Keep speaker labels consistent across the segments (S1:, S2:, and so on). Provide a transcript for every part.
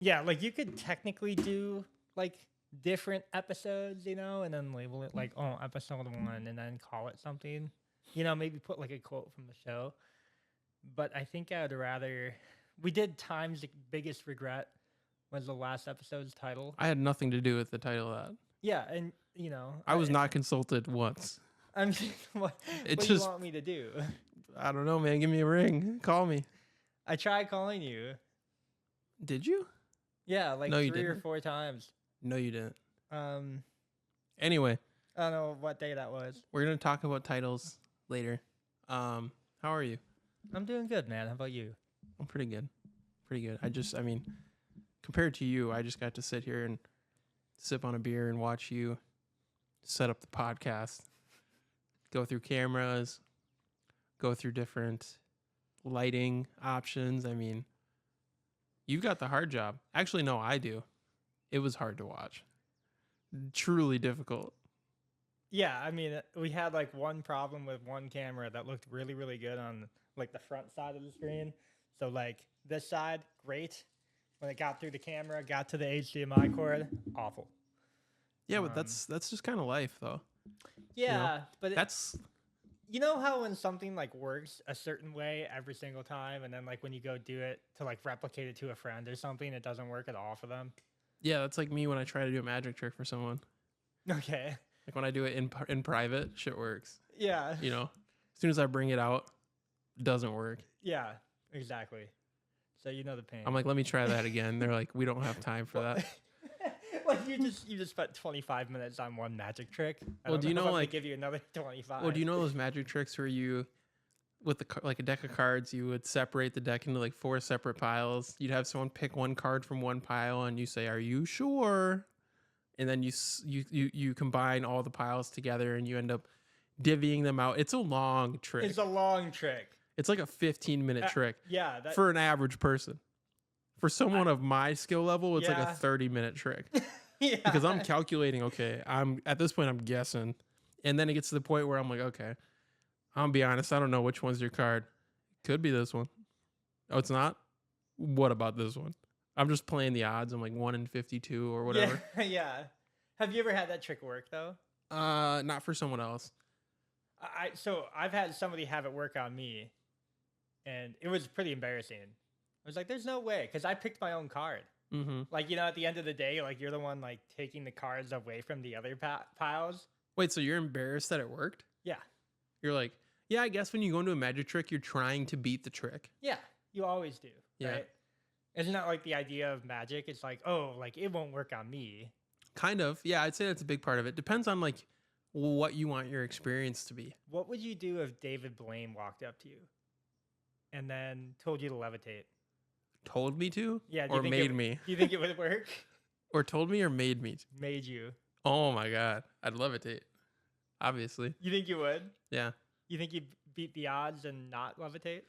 S1: Yeah, like you could technically do like different episodes, and then label it like, oh, episode 1 and then call it something. Maybe put like a quote from the show. But I think I'd rather we did Time's Biggest Regret was the last episode's title.
S2: I had nothing to do with the title of that.
S1: Yeah, and
S2: I was not consulted once.
S1: I'm what
S2: It
S1: do you
S2: just,
S1: want me to do?
S2: I don't know, man. Give me a ring. Call me.
S1: I tried calling you.
S2: Did you?
S1: Yeah, like
S2: No, you
S1: 3 or
S2: didn't.
S1: 4 times.
S2: No, you didn't.
S1: Um,
S2: Anyway,
S1: I don't know what day that was.
S2: we're gonna talk about titles later. How are you?
S1: I'm doing good, man. How about you?
S2: I'm pretty good. Pretty good. I mean, compared to you, I just got to sit here and sip on a beer and watch you set up the podcast, go through cameras, go through different lighting options. I mean, you've got the hard job. Actually, no, I do. It was hard to watch. Truly difficult.
S1: Yeah, I mean, we had like one problem with one camera that looked really, really good on like the front side of the screen. So like this side, great. When it got through the camera, got to the HDMI cord, awful.
S2: Yeah, but that's just kind of life, though.
S1: Yeah, but
S2: That's
S1: you know how when something like works a certain way every single time, and then like when you go do it to like replicate it to a friend or something, it doesn't work at all for them.
S2: that's like me when I try to do a magic trick for someone.
S1: Okay.
S2: Like when I do it in private, shit works.
S1: Yeah.
S2: As soon as I bring it out, it doesn't work.
S1: Yeah. Exactly. So you know the pain.
S2: I'm like, let me try that again. They're like, we don't have time for that.
S1: Like you just spent 25 minutes on one magic trick.
S2: Well, do you know,
S1: if I'm gonna
S2: like-
S1: give you another 25?
S2: Well, do you know those magic tricks where you, with like a deck of cards, you would separate the deck into like 4 separate piles. You'd have someone pick one card from one pile, and you say, "Are you sure?" And then you combine all the piles together, and you end up divvying them out. It's a long trick.
S1: It's a long trick.
S2: It's like a 15-minute trick
S1: Yeah.
S2: for an average person. For someone of my skill level, it's like
S1: Yeah.
S2: a 30-minute trick.
S1: Yeah.
S2: Because I'm calculating, okay, at this point I'm guessing. And then it gets to the point where I'm like, okay, I'll be honest, I don't know which one's your card. Could be this one. Oh, it's not? What about this one? I'm just playing the odds. I'm like 1 in 52 or whatever.
S1: Yeah. Yeah. Have you ever had that trick work though?
S2: Not for someone else.
S1: So I've had somebody have it work on me, and it was pretty embarrassing. I was like, "There's no way," because I picked my own card.
S2: Mm-hmm.
S1: Like at the end of the day, like you're the one like taking the cards away from the other piles.
S2: Wait, so you're embarrassed that it worked?
S1: Yeah.
S2: You're like, yeah, I guess when you go into a magic trick, you're trying to beat the trick.
S1: Yeah, you always do.
S2: Yeah.
S1: Right? Isn't that like the idea of magic? It's like, oh, like it won't work on me.
S2: Kind of. Yeah, I'd say that's a big part of it. Depends on like what you want your experience to be.
S1: What would you do if David Blaine walked up to you and then told you to levitate?
S2: Told me to?
S1: Yeah.
S2: Or made me?
S1: Do you think it would work?
S2: Or told me or made me?
S1: Made you.
S2: Oh my God. I'd levitate. Obviously.
S1: You think you would?
S2: Yeah.
S1: You think you'd beat the odds and not levitate?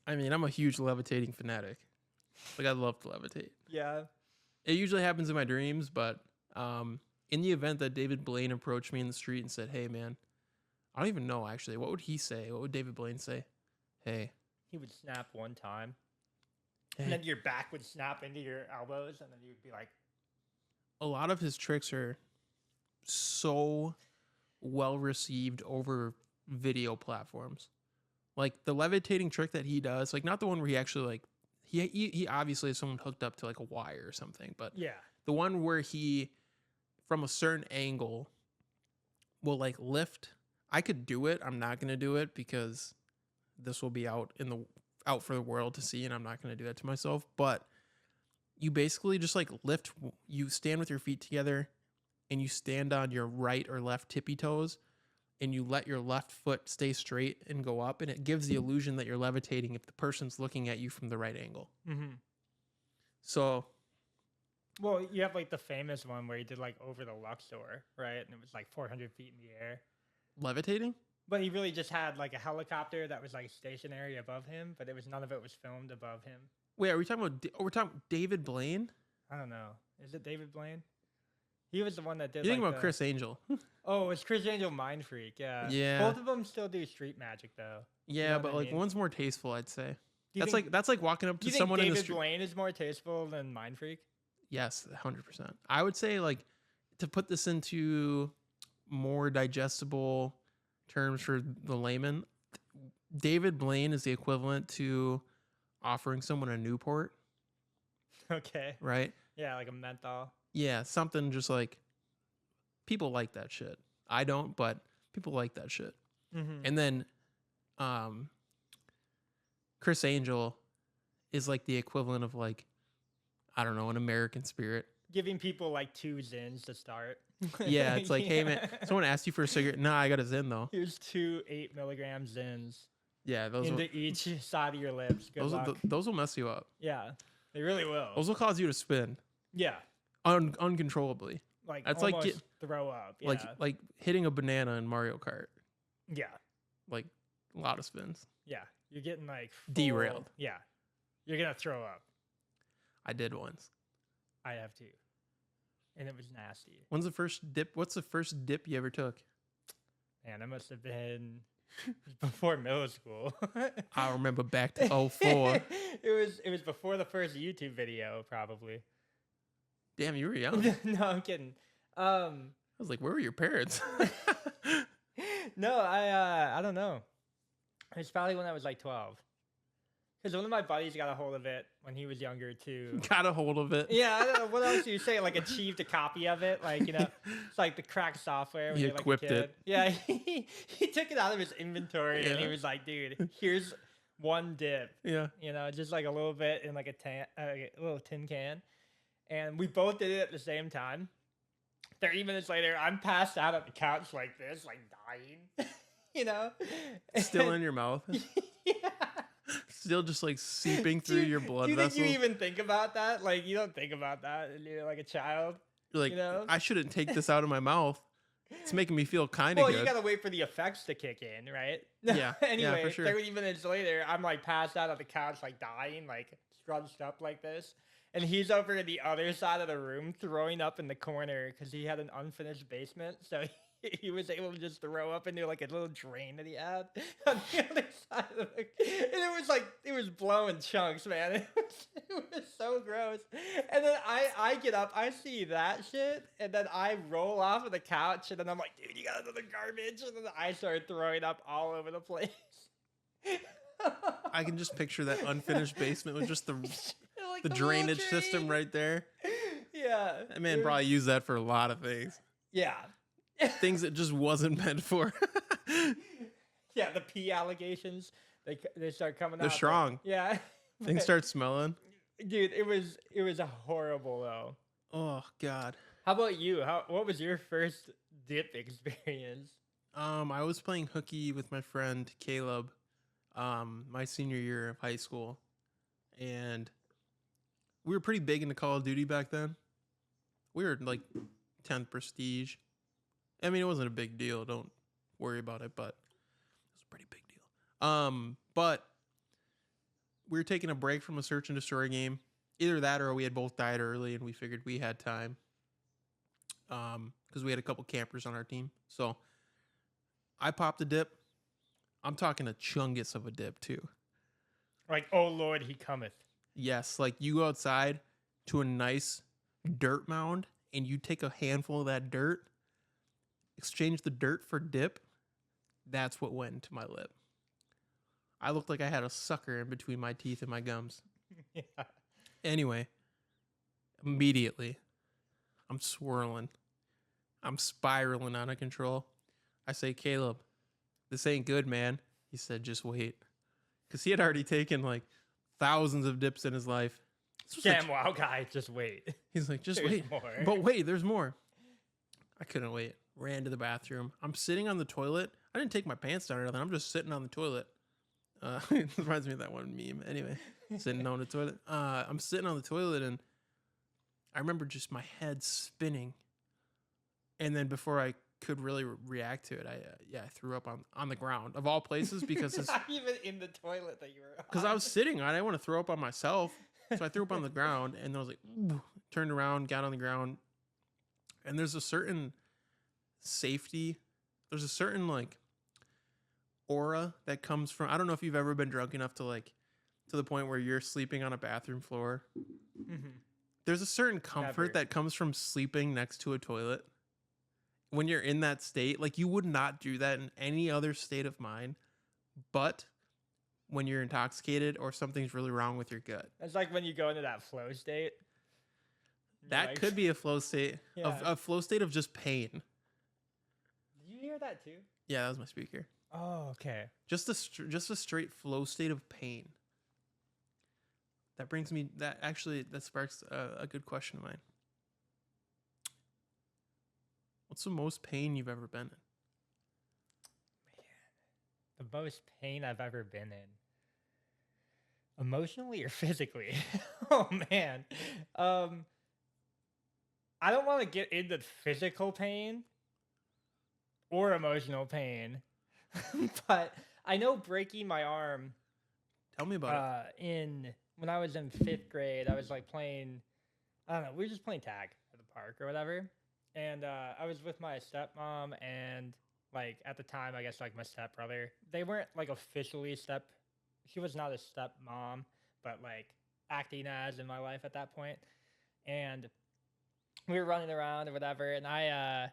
S2: I mean, I'm a huge levitating fanatic. Like, I love to levitate.
S1: Yeah.
S2: It usually happens in my dreams, but in the event that David Blaine approached me in the street and said, hey, man, I don't even know, actually. What would he say? What would David Blaine say? Hey.
S1: He would snap one time.
S2: Hey.
S1: And then your back would snap into your elbows, and then you'd be like,
S2: A lot of his tricks are so well received over video platforms. Like the levitating trick that he does, like not the one where he actually like he obviously has someone hooked up to like a wire or something, but
S1: yeah.
S2: the one where he from a certain angle will like lift. I could do it. I'm not gonna do it because this will be out for the world to see, and I'm not gonna do that to myself. But you basically just like lift. You stand with your feet together, and you stand on your right or left tippy toes, and you let your left foot stay straight and go up, and it gives the illusion that you're levitating if the person's looking at you from the right angle.
S1: Mm-hmm.
S2: So,
S1: Well, you have like the famous one where he did like over the Luxor, right? And it was like 400 feet in the air.
S2: levitating?
S1: But he really just had like a helicopter that was like stationary above him, but none of it was filmed above him.
S2: Wait, are we talking about? We're talking David Blaine?
S1: I don't know. Is it David Blaine? He was the one that did.
S2: You think
S1: like,
S2: about Chris Angel?
S1: Oh, it's Chris Angel Mind Freak. Yeah.
S2: Yeah.
S1: Both of them still do street magic though.
S2: Yeah,
S1: know what
S2: but
S1: I
S2: like
S1: mean?
S2: one's more tasteful, I'd say.
S1: Do you
S2: That's like walking up
S1: do
S2: to
S1: you think
S2: someone in the
S1: David
S2: street.
S1: Blaine is more tasteful than Mind Freak?
S2: Yes, 100%. I would say, like, to put this into more digestible terms for the layman, David Blaine is the equivalent to offering someone a Newport,
S1: Okay.
S2: right?
S1: Yeah, like a menthol.
S2: Yeah, something just like people like that shit. I don't, but people like that shit.
S1: Mm-hmm.
S2: And then um Chris Angel is like the equivalent of, like, I don't know, an American Spirit.
S1: Giving people like 2 Zins to start.
S2: Yeah, it's like, hey man, someone asked you for a cigarette. Nah, I got a Zin though.
S1: Here's 2 8-milligram Zins
S2: Yeah, those will,
S1: into each side of your lips. Good
S2: those will,
S1: luck.
S2: those will mess you up.
S1: Yeah, they really will.
S2: Those will cause you to spin
S1: Yeah,
S2: uncontrollably.
S1: like
S2: That's
S1: almost
S2: like
S1: throw up. Yeah.
S2: like hitting a banana in Mario Kart.
S1: Yeah,
S2: Like a lot of spins.
S1: yeah. You're getting like
S2: Derailed.
S1: Yeah, you're gonna throw up.
S2: I did once.
S1: I have too, and it was nasty.
S2: What's the first dip you ever took?
S1: Man, that must have been before middle school.
S2: I remember back to 04.
S1: It was before the first YouTube video, probably.
S2: Damn, you were young.
S1: No, I'm kidding.
S2: I was like, where were your parents?
S1: No, I don't know. It's probably when I was like 12. Because one of my buddies got a hold of it when he was younger too.
S2: Got a hold of it.
S1: Yeah, I don't know. What else do you say? Like achieved a copy of it, like, you know, it's like the cracked software. When
S2: He
S1: you're, like,
S2: equipped
S1: a kid.
S2: it.
S1: Yeah, he took it out of his inventory and he
S2: Yeah.
S1: was like, "Dude, here's one dip."
S2: Yeah.
S1: You know, just like a little bit in like a little tin can, and we both did it at the same time. 30 minutes later, I'm passed out on the couch like this, like dying. You know,
S2: Still in your mouth.
S1: Yeah.
S2: Still just like seeping through your blood
S1: Do you
S2: vessels.
S1: think you even think about that? Like, you don't think about that when you're like a child.
S2: You're like,
S1: you know?
S2: I shouldn't take this out of my mouth. It's making me feel kind of
S1: Well,
S2: good.
S1: you gotta wait for the effects to kick in, right?
S2: Yeah, yeah,
S1: Anyway,
S2: for sure.
S1: 30 minutes later, I'm like passed out on the couch, like dying, like scrunched up like this. And he's over in the other side of the room throwing up in the corner because he had an unfinished basement. So he was able to just throw up into like a little drain that he had on the other side of the. And it was blowing chunks, man. It was so gross. And then I get up, I see that shit, and then I roll off of the couch, and then I'm like, dude, you got another garbage. And then I started throwing up all over the place.
S2: I can just picture that unfinished basement with just the
S1: Like
S2: the
S1: little
S2: drainage
S1: drain.
S2: system right there.
S1: Yeah.
S2: That man
S1: it was-
S2: probably used that for a lot of things.
S1: Yeah.
S2: Things it just wasn't meant for.
S1: Yeah, the pee allegations, they start coming
S2: They're
S1: out.
S2: strong.
S1: Yeah.
S2: Things start smelling.
S1: Dude, it was a horrible though.
S2: Oh God.
S1: How about you? What was your first dip experience?
S2: I was playing hooky with my friend Caleb, my senior year of high school, and we were pretty big into Call of Duty back then. We were like 10th prestige. I mean, it wasn't a big deal. Don't worry about it, but it was a pretty big deal. But we were taking a break from a search and destroy game. Either that or we had both died early and we figured we had time. Because we had a couple campers on our team. So I popped a dip. I'm talking a chungus of a dip too.
S1: Like, oh Lord, he cometh.
S2: Yes, like you go outside to a nice dirt mound and you take a handful of that dirt, exchange the dirt for dip. That's what went into my lip. I looked like I had a sucker in between my teeth and my gums.
S1: Yeah.
S2: Anyway, immediately, I'm swirling. I'm spiraling out of control. I say, Caleb, this ain't good, man. He said, just wait. Because he had already taken like thousands of dips in his life. This was
S1: Damn, wow, guy, just wait.
S2: He's like, just
S1: There's
S2: wait.
S1: more.
S2: But wait, there's more. I couldn't wait. Ran to the bathroom. I'm sitting on the toilet. I didn't take my pants down or nothing. I'm just sitting on the toilet. It reminds me of that one meme. Anyway, sitting on the toilet. I'm sitting on the toilet and I remember just my head spinning. And then before I could really react to it, I threw up on the ground of all places because it's
S1: Not even in the toilet that you were.
S2: because I was sitting. I didn't want to throw up on myself, so I threw up on the ground. And I was like, ooh, turned around, got on the ground, and there's a certain safety. There's a certain like aura that comes from. I don't know if you've ever been drunk enough to like to the point where you're sleeping on a bathroom floor.
S1: Mhm.
S2: There's a certain comfort
S1: Never.
S2: that comes from sleeping next to a toilet. When you're in that state, like you would not do that in any other state of mind, but when you're intoxicated or something's really wrong with your gut.
S1: It's like when you go into that flow state. You're
S2: That
S1: like-
S2: could be a flow state of
S1: Yeah.
S2: a flow state of just pain.
S1: Did you hear that too?
S2: Yeah, that was my speaker.
S1: Oh, okay.
S2: Just a straight flow state of pain. That brings me that sparks a good question of mine. What's the most pain you've ever been in?
S1: The most pain I've ever been in. Emotionally or physically? Oh man. I don't want to get into physical pain or emotional pain. But I know breaking my arm
S2: Tell me about it.
S1: when I was in 5th grade, I was like playing, I don't know, we were just playing tag at the park or whatever. And I was with my stepmom and like at the time, I guess like my stepbrother. They weren't like officially she was not a stepmom, but like acting as in my life at that point. And we were running around or whatever, and I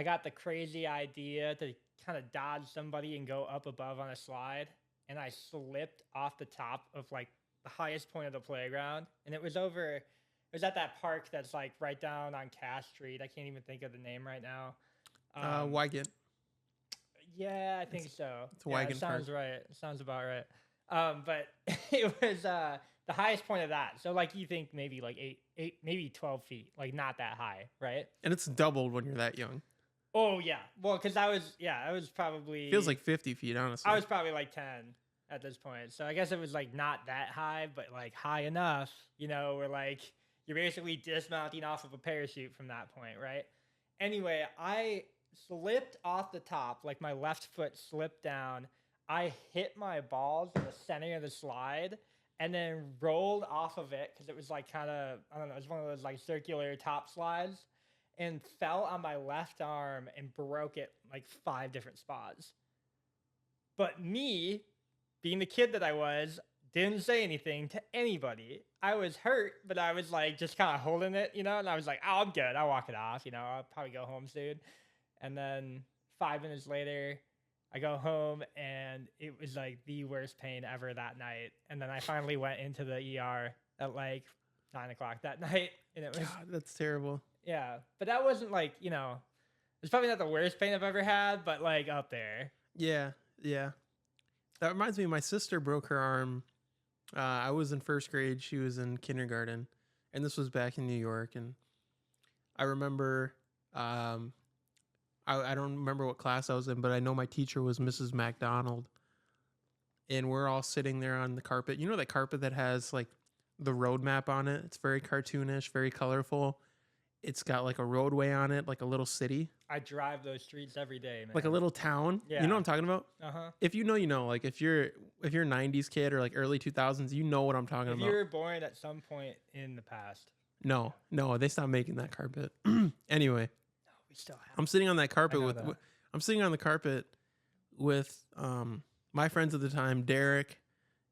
S1: got the crazy idea to kind of dodge somebody and go up above on a slide, and I slipped off the top of like the highest point of the playground, and it was at that park that's like right down on Cass Street. I can't even think of the name right now.
S2: Wygant.
S1: Yeah, I think so.
S2: It's a
S1: Yeah,
S2: wagon
S1: it sounds
S2: park.
S1: right. It sounds about right. But it was the highest point of that. So like you think maybe like 8, maybe 12 feet, like not that high, right?
S2: And it's doubled when you're that young.
S1: Oh yeah. Well, because I was probably
S2: Feels like 50 feet, honestly.
S1: I was probably like 10 at this point. So I guess it was like not that high, but like high enough, where like you're basically dismounting off of a parachute from that point, right? Anyway, I slipped off the top, like my left foot slipped down. I hit my balls in the center of the slide and then rolled off of it because it was like kind of, I don't know, it was one of those like circular top slides, and fell on my left arm and broke it like 5 different spots. But me, being the kid that I was, didn't say anything to anybody. I was hurt, but I was like just kind of holding it, and I was like, oh, I'm good. I'll walk it off, I'll probably go home soon. And then 5 minutes later, I go home and it was like the worst pain ever that night. And then I finally went into the ER at like 9 o'clock that night. And it was,
S2: God, that's terrible.
S1: yeah. But that wasn't like, it's probably not the worst pain I've ever had, but like up there.
S2: Yeah, yeah. That reminds me, my sister broke her arm. I was in 1st grade. She was in kindergarten. And this was back in New York. And I remember, I don't remember what class I was in, but I know my teacher was Mrs. MacDonald. And we're all sitting there on the carpet. You know that carpet that has like the road map on it? It's very cartoonish, very colorful. It's got like a roadway on it, like a little city.
S1: I drive those streets every day, man.
S2: Like a little town.
S1: Yeah.
S2: You know what I'm talking about?
S1: Uh-huh.
S2: If you know, you know. Like if you're a 90s kid or like early 2000s, you know what I'm talking
S1: If
S2: about.
S1: you were born at some point in the past.
S2: No, they stopped making that carpet. Anyway,
S1: No, we still have.
S2: I'm sitting on that carpet
S1: know
S2: with
S1: that.
S2: I'm sitting on the carpet with my friends at the time, Derek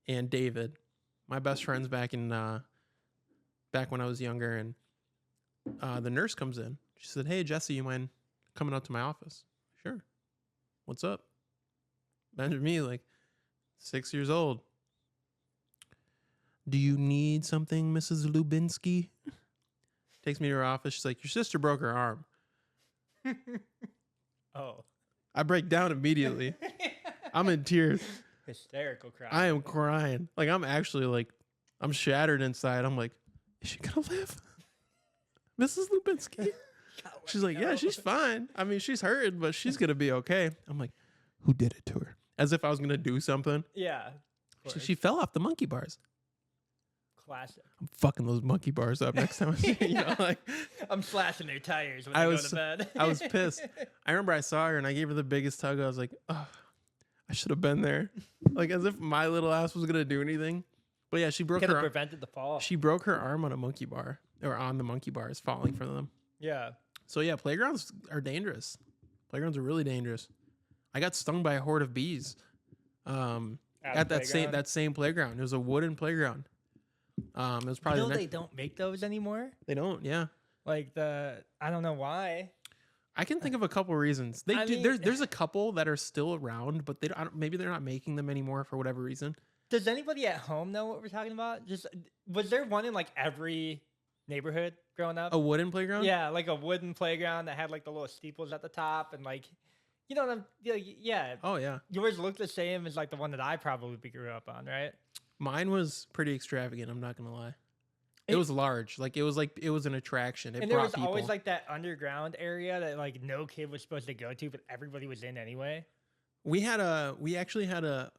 S2: and David, my best friends back when I was younger, and the nurse comes in. She said, "Hey, Jesse, you mind coming out to my office?" Sure. What's up? Imagine me, like 6 years old. Do you need something, Mrs. Lubinsky? Takes me to her office. She's like, your sister broke her arm.
S1: Oh.
S2: I break down immediately. I'm in tears.
S1: Hysterical cry.
S2: I am crying. Like, I'm actually like, I'm shattered inside. I'm like, is she gonna live? Mrs. Lubinsky? She's like, yeah, she's fine. I mean, she's hurting, but she's gonna be okay. I'm like, who did it to her? As if I was gonna do something.
S1: Yeah.
S2: She fell off the monkey bars.
S1: Classic.
S2: I'm fucking those monkey bars up next time I see you know, like
S1: I'm slashing their tires when
S2: I
S1: they
S2: was-
S1: go to bed.
S2: I was pissed. I remember I saw her and I gave her the biggest hug. I was like, oh, I should have been there. Like as if my little ass was gonna do anything. But yeah, she broke
S1: Could
S2: her
S1: have
S2: arm.
S1: prevented the fall.
S2: She broke her arm on a monkey bar, or on the monkey bars falling from them.
S1: Yeah.
S2: So yeah, playgrounds are dangerous. Playgrounds are really dangerous. I got stung by a horde of bees. at that same playground. It was a wooden playground. It was probably
S1: they don't make those anymore.
S2: They don't. Yeah.
S1: Like I don't know why.
S2: I can think of a couple reasons. They do. There's a couple that are still around, but maybe they're not making them anymore for whatever reason.
S1: Does anybody at home know what we're talking about? Just was there one in like every neighborhood growing up?
S2: A wooden playground?
S1: Yeah, like a wooden playground that had like the little steeples at the top and like, you know what I'm yeah.
S2: Oh yeah.
S1: Yours looked the same as like the one that I probably grew up on, right?
S2: Mine was pretty extravagant. I'm not gonna lie. It was large. Like it was an attraction.
S1: And there was always like that underground area that like no kid was supposed to go to, but everybody was in anyway.
S2: We actually had a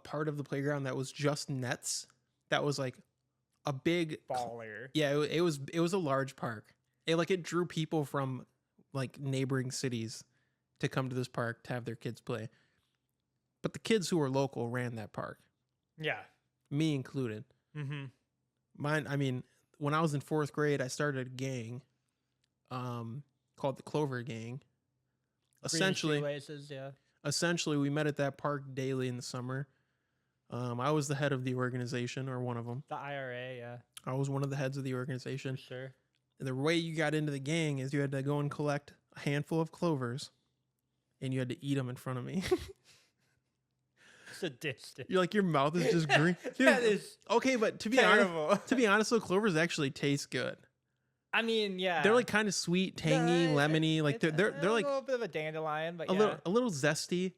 S2: part of the playground that was just nets. That was like a big
S1: baller.
S2: Yeah, it was a large park. It drew people from like neighboring cities to come to this park to have their kids play. But the kids who were local ran that park.
S1: Yeah.
S2: Me included.
S1: Mm-hmm.
S2: When I was in 4th grade, I started a gang called the Clover Gang. Essentially, we met at that park daily in the summer. I was the head of the organization, or one of them.
S1: The IRA, yeah.
S2: I was one of the heads of the organization.
S1: Sure.
S2: And the way you got into the gang is you had to go and collect a handful of clovers, and you had to eat them in front of me.
S1: Sadistic.
S2: You're like, your mouth is just green.
S1: That is
S2: okay, but to be honest, though, clovers actually taste good.
S1: I mean, yeah,
S2: they're like kind of sweet, tangy, lemony. Like they're like
S1: a little bit of a dandelion, but
S2: a little zesty.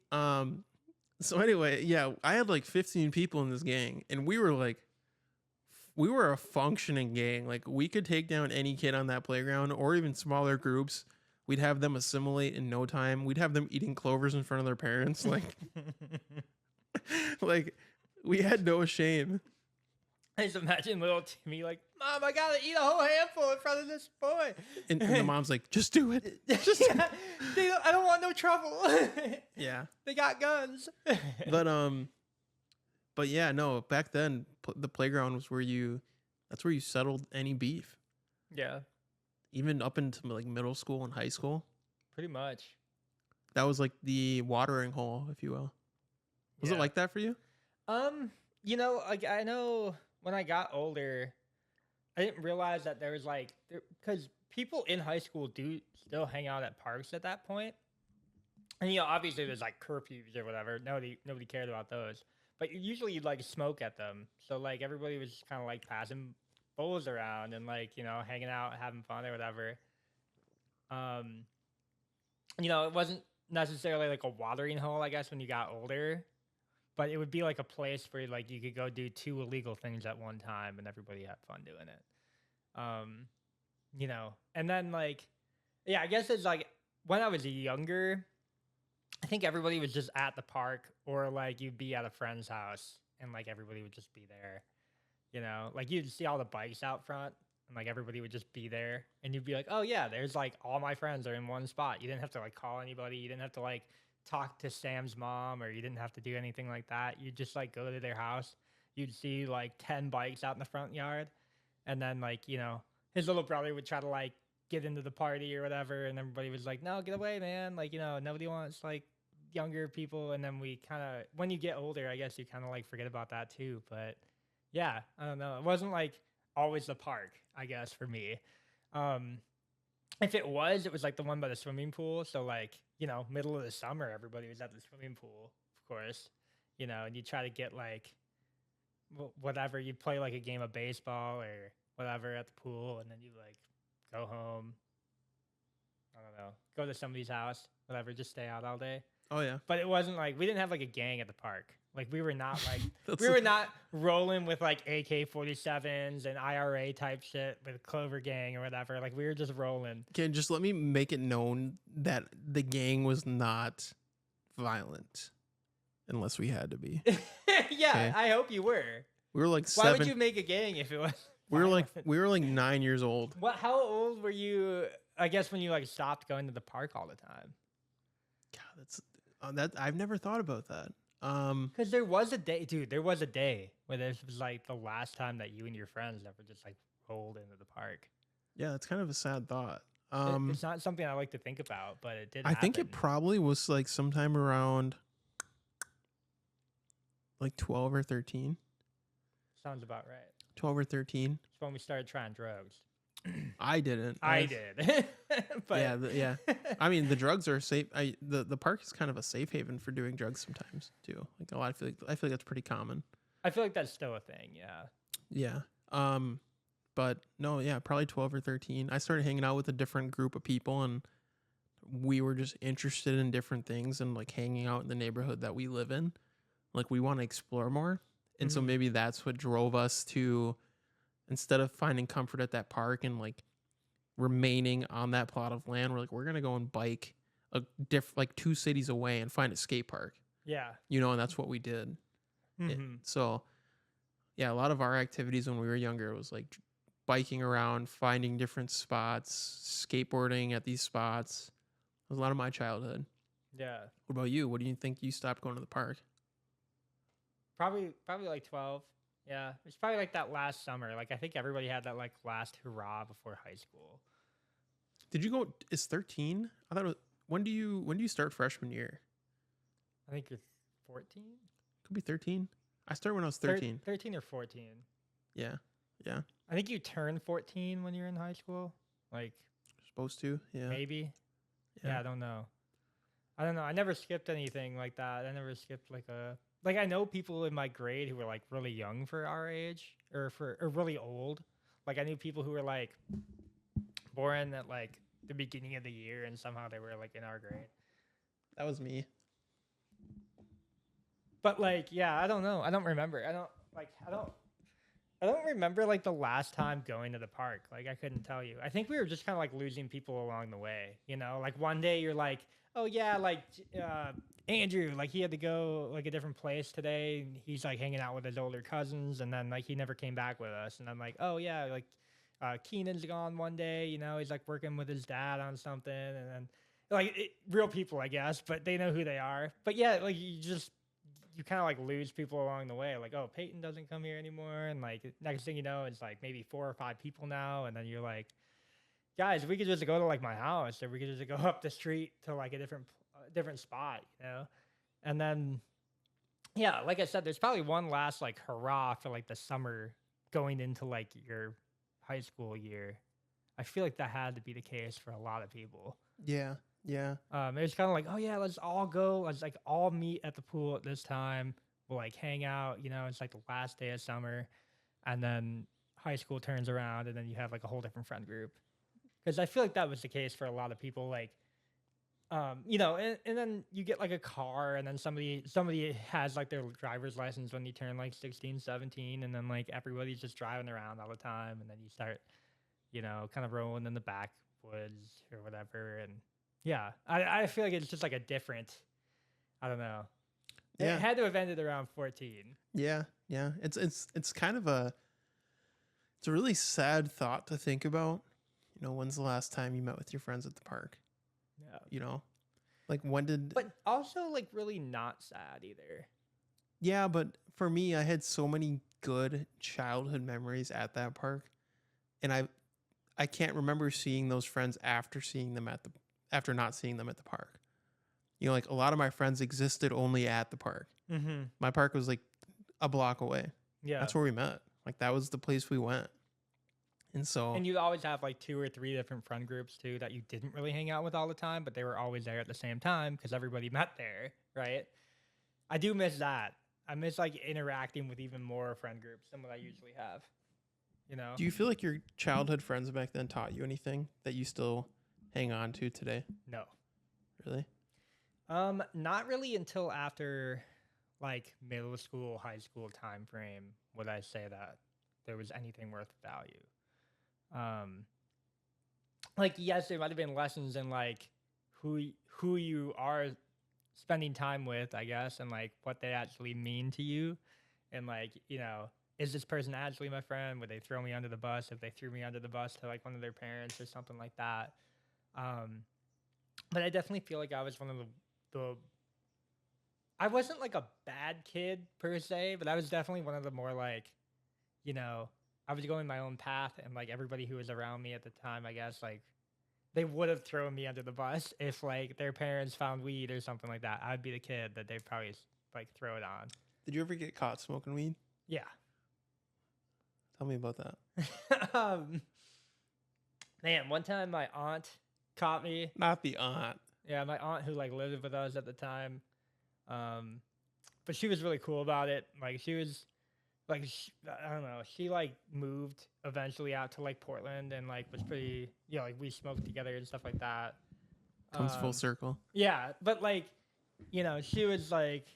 S2: So anyway, yeah, I had like 15 people in this gang, and we were a functioning gang. Like we could take down any kid on that playground, or even smaller groups. We'd have them assimilate in no time. We'd have them eating clovers in front of their parents. Like, like we had no shame.
S1: I just imagine little Timmy like, Mom, I gotta eat a whole handful in front of this boy.
S2: And the mom's like, just do it.
S1: I don't want no trouble.
S2: Yeah.
S1: They got guns.
S2: But yeah, no, back then the playground was that's where you settled any beef.
S1: Yeah.
S2: Even up into like middle school and high school.
S1: Pretty much.
S2: That was like the watering hole, if you will. Was it like that for you?
S1: Like I know when I got older, I didn't realize that there was like, because people in high school do still hang out at parks at that point. And, obviously there's like curfews or whatever. Nobody cared about those. But usually you'd like smoke at them. So like everybody was just kind of like passing bowls around and like, hanging out, having fun or whatever. It wasn't necessarily like a watering hole, I guess, when you got older. But it would be like a place where like you could go do 2 illegal things at one time and everybody had fun doing it. And then like, yeah, I guess it's like when I was younger, I think everybody was just at the park, or like you'd be at a friend's house and like everybody would just be there. Like you'd see all the bikes out front and like everybody would just be there and you'd be like, oh yeah, there's like all my friends are in one spot. You didn't have to like call anybody. You didn't have to like talk to Sam's mom, or you didn't have to do anything like that. You'd just like go to their house. You'd see like 10 bikes out in the front yard. And then like, his little brother would try to like get into the party or whatever. And everybody was like, no, get away, man. Like, nobody wants like younger people. And then we kind of, when you get older, I guess you kind of like forget about that too. But yeah, I don't know. It wasn't like always the park, I guess, for me. If it was like the one by the swimming pool. So like, middle of the summer, everybody was at the swimming pool, of course, and you try to get like whatever, you'd play like a game of baseball or whatever at the pool. And then you like go home. I don't know, go to somebody's house, whatever, just stay out all day.
S2: Oh yeah.
S1: But it wasn't like, we didn't have like a gang at the park. Like we were not like, we were not rolling with like AK-47s and IRA type shit with Clover Gang or whatever. Like we were just rolling.
S2: Okay, just let me make it known that the gang was not violent, unless we had to be.
S1: Yeah, okay? I hope you were.
S2: We were like
S1: Why would you make a gang if it was?
S2: We were like 9 years old.
S1: How old were you? I guess when you like stopped going to the park all the time.
S2: God, I've never thought about that.
S1: Because there was a day, dude. There was a day where this was like the last time that you and your friends ever just like rolled into the park.
S2: Yeah, it's kind of a sad thought.
S1: It's not something I like to think about, but it did.
S2: I think it probably was like sometime around like 12 or 13.
S1: Sounds about right.
S2: 12 or 13.
S1: It's when we started trying drugs.
S2: I didn't.
S1: I did. But
S2: Yeah, yeah. I mean, the drugs are safe. The park is kind of a safe haven for doing drugs sometimes too. Like a lot. I feel like that's pretty common.
S1: I feel like that's still a thing. Yeah.
S2: Yeah. But no, yeah, probably 12 or 13. I started hanging out with a different group of people, and we were just interested in different things and like hanging out in the neighborhood that we live in. Like we want to explore more. And so
S1: Mhm.
S2: maybe that's what drove us to, instead of finding comfort at that park and like remaining on that plot of land, we're like, we're gonna go and bike like 2 cities away and find a skate park.
S1: Yeah.
S2: And that's what we did.
S1: Mm-hmm.
S2: So yeah, a lot of our activities when we were younger was like biking around, finding different spots, skateboarding at these spots. It was a lot of my childhood.
S1: Yeah.
S2: What about you? What do you think you stopped going to the park?
S1: Probably like 12. Yeah. It's probably like that last summer. Like I think everybody had that like last hurrah before high school.
S2: Did you go? Is 13? I thought it was, when do you start freshman year?
S1: I think you're 14.
S2: Could be 13. I started when I was 13.
S1: 13 or 14.
S2: Yeah. Yeah.
S1: I think you turn 14 when you're in high school. Like
S2: Supposed to. Yeah.
S1: maybe. Yeah, I don't know. I never skipped anything like that. I never skipped like I know people in my grade who were like really young for our age or really old. Like I knew people who were like born at like the beginning of the year and somehow they were like in our grade.
S2: That was me.
S1: But like, yeah, I don't know. I don't remember. I don't remember like the last time going to the park. Like I couldn't tell you. I think we were just kind of like losing people along the way, you know? Like one day you're like, "Oh yeah, like Andrew, like he had to go like a different place today. And he's like hanging out with his older cousins and then like he never came back with us." And I'm like, "Oh yeah, like Keenan's gone one day, you know, he's like working with his dad on something." And then real people, I guess, but they know who they are. But yeah, like you kind of like lose people along the way. Like, oh, Peyton doesn't come here anymore. And like, next thing you know, it's like maybe 4 or 5 people now. And then you're like, guys, we could just go to like my house or we could just go up the street to like a different spot, you know? And then, yeah, like I said, there's probably one last like hurrah for like the summer going into like your high school year. I feel like that had to be the case for a lot of people.
S2: Yeah. Yeah.
S1: It was kind of like, oh yeah, let's all go. Let's like all meet at the pool at this time. We'll like hang out. You know, it's like the last day of summer, and then high school turns around, and then you have like a whole different friend group. Because I feel like that was the case for a lot of people. Like, you know, and then you get like a car, and then somebody has like their driver's license when you turn like 16, 17, and then like everybody's just driving around all the time, and then you start, you know, kind of rolling in the backwoods or whatever, and yeah, I feel like it's just like a different, I don't know.
S2: Yeah.
S1: It had to have ended around 14.
S2: Yeah. Yeah. It's kind of it's a really sad thought to think about. You know, when's the last time you met with your friends at the park?
S1: Yeah.
S2: You know, like when did?
S1: But also like really not sad either.
S2: Yeah, but for me, I had so many good childhood memories at that park, and I can't remember seeing those friends after not seeing them at the park. You know, like a lot of my friends existed only at the park.
S1: Mm-hmm.
S2: My park was like a block away.
S1: Yeah.
S2: That's where we met. Like that was the place we went. And so,
S1: And you'd always have like 2 or 3 different friend groups too that you didn't really hang out with all the time, but they were always there at the same time because everybody met there, right? I do miss that. I miss like interacting with even more friend groups than what I usually have. You know?
S2: do you feel like your childhood friends back then taught you anything that you still hang on to today?
S1: No.
S2: Really?
S1: Not really until after like middle school, high school time frame would I say that there was anything worth value. Like yes, there might have been lessons in like who you are spending time with, I guess, and like what they actually mean to you, and like you know, is this person actually my friend? Would they throw me under the bus if they threw me under the bus to like one of their parents or something like that? But I definitely feel like I was one of the I wasn't like a bad kid per se, but I was definitely one of the more like, you know, I was going my own path and like everybody who was around me at the time, I guess, like they would have thrown me under the bus if like their parents found weed or something like that. I'd be the kid that they'd probably like throw it on.
S2: Did you ever get caught smoking weed?
S1: Yeah.
S2: Tell me about that.
S1: Man, one time my aunt caught me.
S2: Not the aunt.
S1: Yeah, my aunt who like lived with us at the time. But she was really cool about it. Like she was like I don't know. She like moved eventually out to like Portland and like was pretty like we smoked together and stuff like that.
S2: Comes full circle.
S1: Yeah, but like she was like,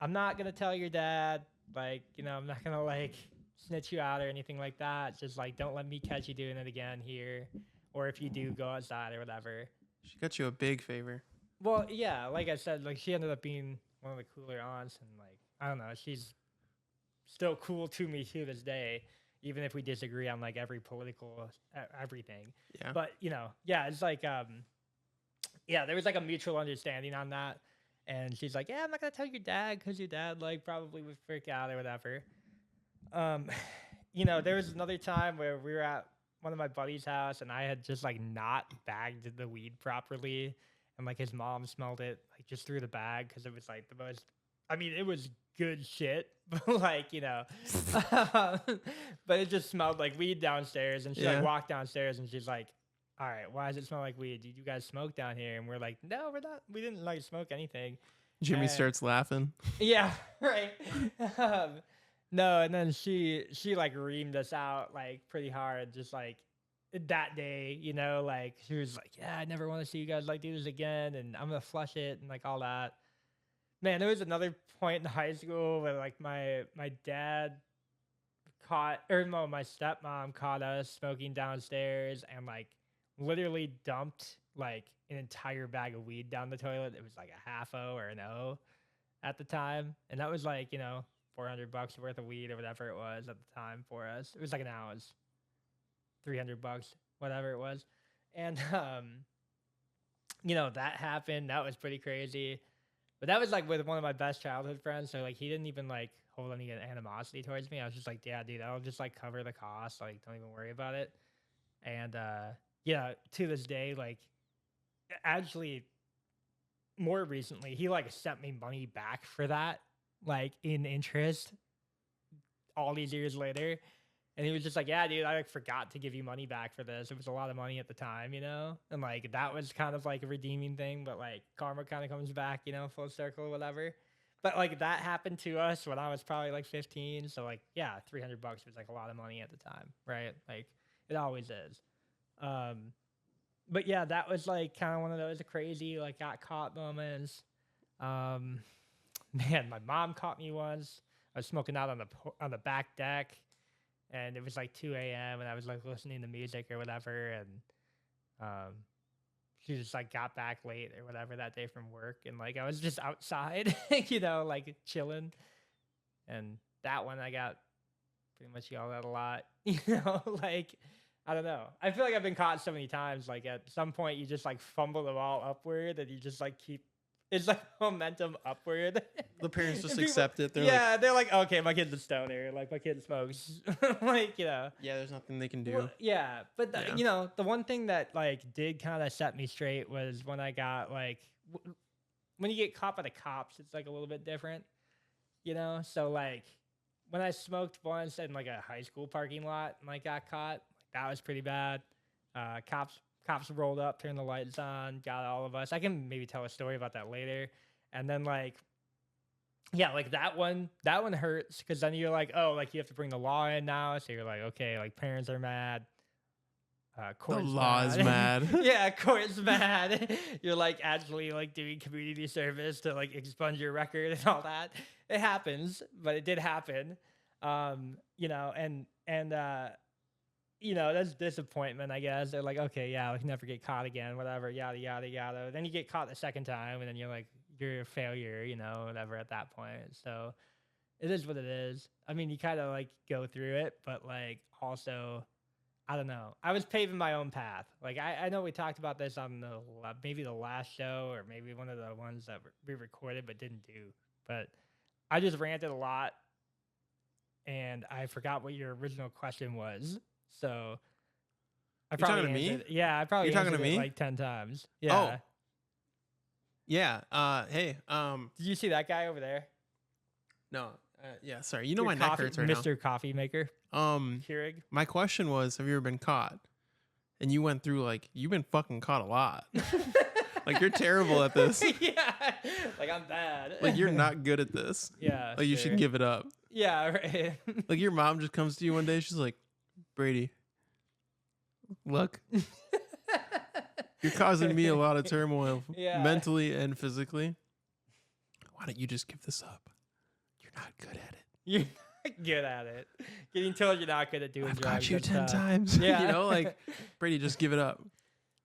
S1: I'm not gonna tell your dad. Like I'm not gonna like snitch you out or anything like that. Just like don't let me catch you doing it again here, or if you do, go outside or whatever.
S2: She got you a big favor.
S1: Well, yeah, like I said, like she ended up being one of the cooler aunts, and like I don't know, she's still cool to me to this day, even if we disagree on like every political everything.
S2: Yeah.
S1: But yeah, it's like there was like a mutual understanding on that, and she's like, yeah, I'm not gonna tell your dad because your dad like probably would freak out or whatever. There was another time where we were at one of my buddy's house, and I had just like not bagged the weed properly. And like his mom smelled it like just through the bag because it was like the most. I mean, it was good shit, but like but it just smelled like weed downstairs. And she like walked downstairs and she's like, "All right, why does it smell like weed? Did you guys smoke down here?" And we're like, "No, we're not. We didn't like smoke anything."
S2: Jimmy starts laughing.
S1: Yeah, right. No, and then she like reamed us out like pretty hard, just like. That day, like she was like, yeah, I never want to see you guys like do this again, and I'm gonna flush it and like all that. Man, there was another point in high school where like my dad my stepmom caught us smoking downstairs and like literally dumped like an entire bag of weed down the toilet. It was like a half O or an O at the time, and that was like $400 worth of weed or whatever it was at the time for us. It was like an ounce. $300, whatever it was. And, that happened. That was pretty crazy. But that was like with one of my best childhood friends. So like, he didn't even like hold any animosity towards me. I was just like, yeah, dude, I'll just like cover the cost. Like, don't even worry about it. And, to this day, like actually more recently, he like sent me money back for that, like in interest all these years later. And he was just like, yeah, dude, I like forgot to give you money back for this. It was a lot of money at the time, And like that was kind of like a redeeming thing, but like karma kind of comes back, full circle or whatever. But like that happened to us when I was probably like 15. So like, yeah, $300 was like a lot of money at the time, right? Like it always is. But yeah, that was like kind of one of those crazy like got caught moments. Man, my mom caught me once. I was smoking out on the back deck. And it was like 2 a.m. and I was like listening to music or whatever. And she just like got back late or whatever that day from work. And like I was just outside, like chilling. And that one I got pretty much yelled at a lot, like I don't know. I feel like I've been caught so many times. Like at some point you just like fumble the ball upward and you just like keep. It's like momentum upward.
S2: The parents just accept it.
S1: They're like, okay, my kid's a stoner. Like my kid smokes. Like
S2: Yeah, there's nothing they can do.
S1: Well, yeah, but the one thing that like did kind of set me straight was when I got like when you get caught by the cops, it's like a little bit different. So like when I smoked once in like a high school parking lot and like got caught, that was pretty bad. Cops rolled up, turned the lights on, got all of us. I can maybe tell a story about that later. And then like, yeah, like that one hurts because then you're like, oh, like you have to bring the law in now. So you're like, okay, like parents are mad.
S2: The law is mad.
S1: Yeah, court's mad. You're like actually like doing community service to like expunge your record and all that. It happens, but it did happen. That's disappointment, I guess. They're like, okay, yeah, we can never get caught again, whatever, yada, yada, yada. Then you get caught the second time, and then you're like, you're a failure, whatever at that point. So it is what it is. I mean, you kind of like go through it, but like also, I don't know. I was paving my own path. Like, I know we talked about this on maybe the last show or maybe one of the ones that we recorded but didn't do. But I just ranted a lot, and I forgot what your original question was. So I probably
S2: talking to me?
S1: Yeah, I probably
S2: You're talking to
S1: answered it
S2: me
S1: like 10 times. Yeah.
S2: Oh. Yeah. Hey.
S1: Did you see that guy over there?
S2: No. Yeah, sorry. You know my neck hurts right
S1: Mr. Coffee Maker.
S2: now.
S1: Keurig.
S2: My question was, have you ever been caught? And you went through like you've been fucking caught a lot. Like you're terrible at this.
S1: Yeah. Like I'm bad.
S2: Like you're not good at this.
S1: Yeah.
S2: Like you should give it up.
S1: Yeah, right.
S2: Like your mom just comes to you one day, she's like, Brady, look, you're causing me a lot of turmoil mentally and physically. Why don't you just give this up? You're not good at it.
S1: You're not good at it. Getting told you're not good at doing
S2: I've
S1: drugs.
S2: caught you
S1: that's
S2: 10
S1: tough.
S2: times.
S1: Yeah.
S2: You know, like, Brady, just give it up.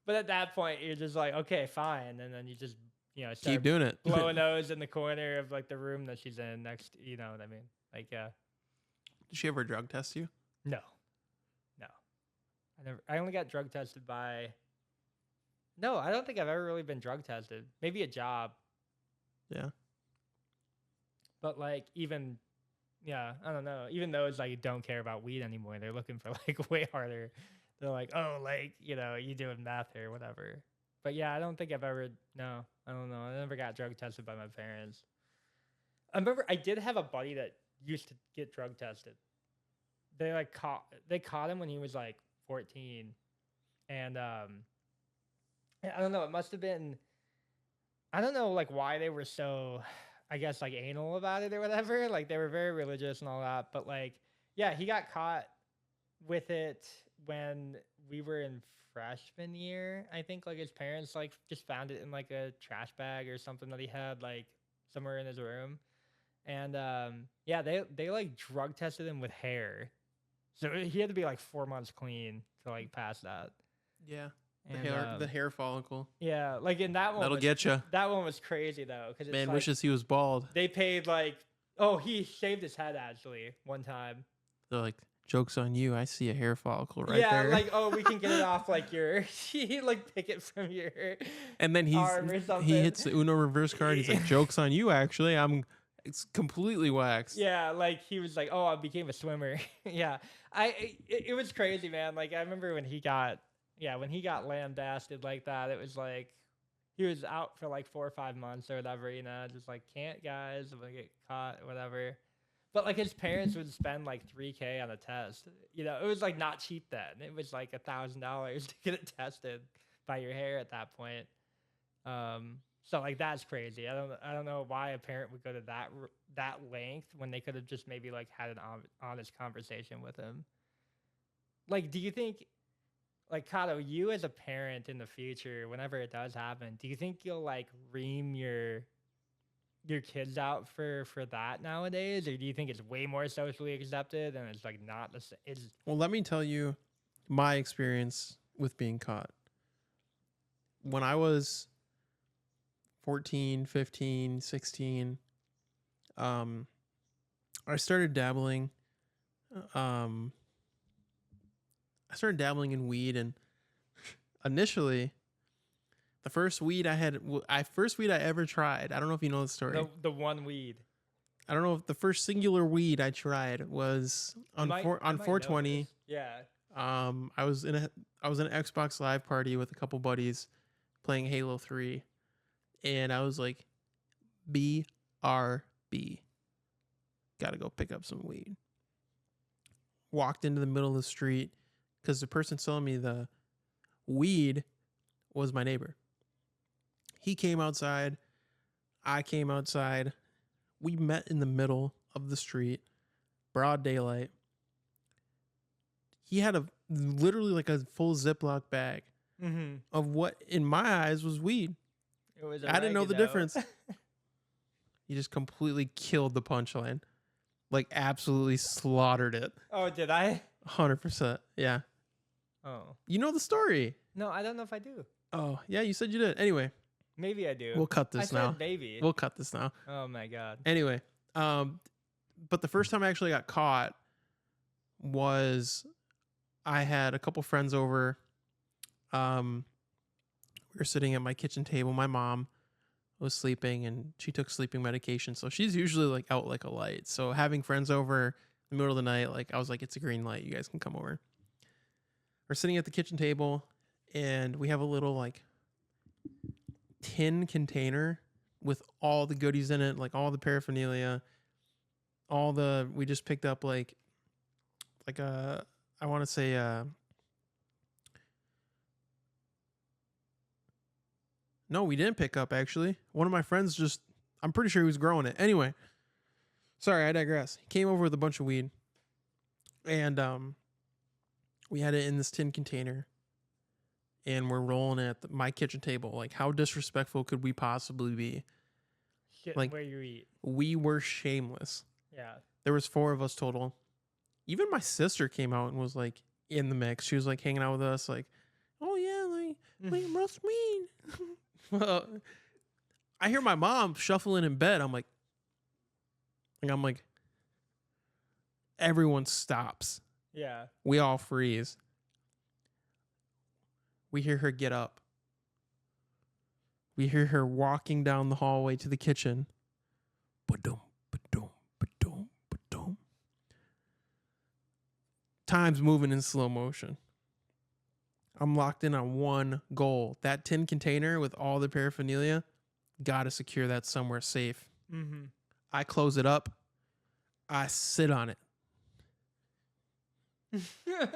S1: But at that point, you're just like, okay, fine. And then you just, start
S2: Keep doing it.
S1: blow a nose in the corner of like the room that she's in next, you know what I mean? Like, yeah.
S2: Did she ever drug test you?
S1: No. I only got drug tested by, no, I don't think I've ever really been drug tested. Maybe a job.
S2: Yeah.
S1: But like even, I don't know. Even those like don't care about weed anymore. They're looking for like way harder. They're like, oh, like, you doing meth or whatever. But yeah, I don't think I've ever, no, I don't know. I never got drug tested by my parents. I remember I did have a buddy that used to get drug tested. They caught him when he was like 14. And I don't know, it must have been, I don't know like why they were so, I guess like anal about it or whatever. Like they were very religious and all that. But like, yeah, he got caught with it when we were in freshman year. I think like his parents like just found it in like a trash bag or something that he had like somewhere in his room. And yeah, they like drug tested him with hair. So he had to be like 4 months clean to like pass that.
S2: Yeah.
S1: And,
S2: The hair follicle.
S1: Yeah, like in that one.
S2: That'll get you.
S1: That one was crazy though, because
S2: Man
S1: like,
S2: wishes he was bald.
S1: They paid like, oh, he shaved his head actually one time.
S2: They're like, joke's on you. I see a hair follicle right there.
S1: Yeah, like, oh, we can get it off like your, he like pick it from your
S2: and then
S1: arm or something.
S2: He hits the Uno reverse card. He's like, joke's on you. Actually, it's completely waxed.
S1: Yeah, like he was like, oh, I became a swimmer. Yeah, it was crazy, man. Like I remember when he got lambasted like that. It was like he was out for like 4 or 5 months or whatever. Just like can't guys, I'm gonna get caught, whatever. But like his parents would spend like $3,000 on a test. It was like not cheap then. It was like $1,000 to get it tested by your hair at that point. So like that's crazy. I don't know why a parent would go to that length when they could have just maybe like had an honest conversation with him. Like, do you think, like Kato, you as a parent in the future, whenever it does happen, do you think you'll like ream your kids out for that nowadays, or do you think it's way more socially accepted and it's like not the same?
S2: Well, let me tell you my experience with being caught. When I was 14, 15, 16, I started dabbling. I started dabbling in weed, and initially, the first weed I ever tried. I don't know if you know the story.
S1: The one weed.
S2: I don't know if the first singular weed I tried was on 420.
S1: Yeah.
S2: I was in an Xbox Live party with a couple buddies playing Halo 3, and I was like, BRB. Got to go pick up some weed. Walked into the middle of the street because the person selling me the weed was my neighbor. He came outside. I came outside. We met in the middle of the street, broad daylight. He had literally like a full Ziploc bag of what in my eyes was weed.
S1: It was.
S2: I didn't know the difference. He just completely killed the punchline. Like absolutely slaughtered it.
S1: Oh, did I?
S2: 100%. Yeah.
S1: Oh.
S2: You know the story.
S1: No, I don't know if I do.
S2: Oh, yeah, you said you did. Anyway.
S1: Maybe I do.
S2: We'll cut this now.
S1: Said maybe.
S2: We'll cut this now.
S1: Oh my God.
S2: Anyway, but the first time I actually got caught was I had a couple friends over. We were sitting at my kitchen table. My mom was sleeping and she took sleeping medication. So she's usually like out like a light. So having friends over in the middle of the night, like I was like, it's a green light. You guys can come over. We're sitting at the kitchen table and we have a little like tin container with all the goodies in it, like all the paraphernalia. we just picked up like I want to say no, we didn't pick up actually. One of my friends just, I'm pretty sure he was growing it. Anyway, sorry, I digress. He came over with a bunch of weed, and we had it in this tin container, and we're rolling it at my kitchen table. Like, how disrespectful could we possibly be?
S1: Shit,
S2: Like,
S1: where you eat.
S2: we were shameless.
S1: Yeah.
S2: There was 4 of us total. Even my sister came out and was like in the mix. She was like hanging out with us, like, oh yeah, like roast weed. Well, I hear my mom shuffling in bed. I'm like, everyone stops.
S1: Yeah.
S2: We all freeze. We hear her get up. We hear her walking down the hallway to the kitchen. Ba-dum, ba-dum, ba-dum, ba-dum. Time's moving in slow motion. I'm locked in on one goal. That tin container with all the paraphernalia, gotta secure that somewhere safe.
S1: Mm-hmm.
S2: I close it up. I sit on it.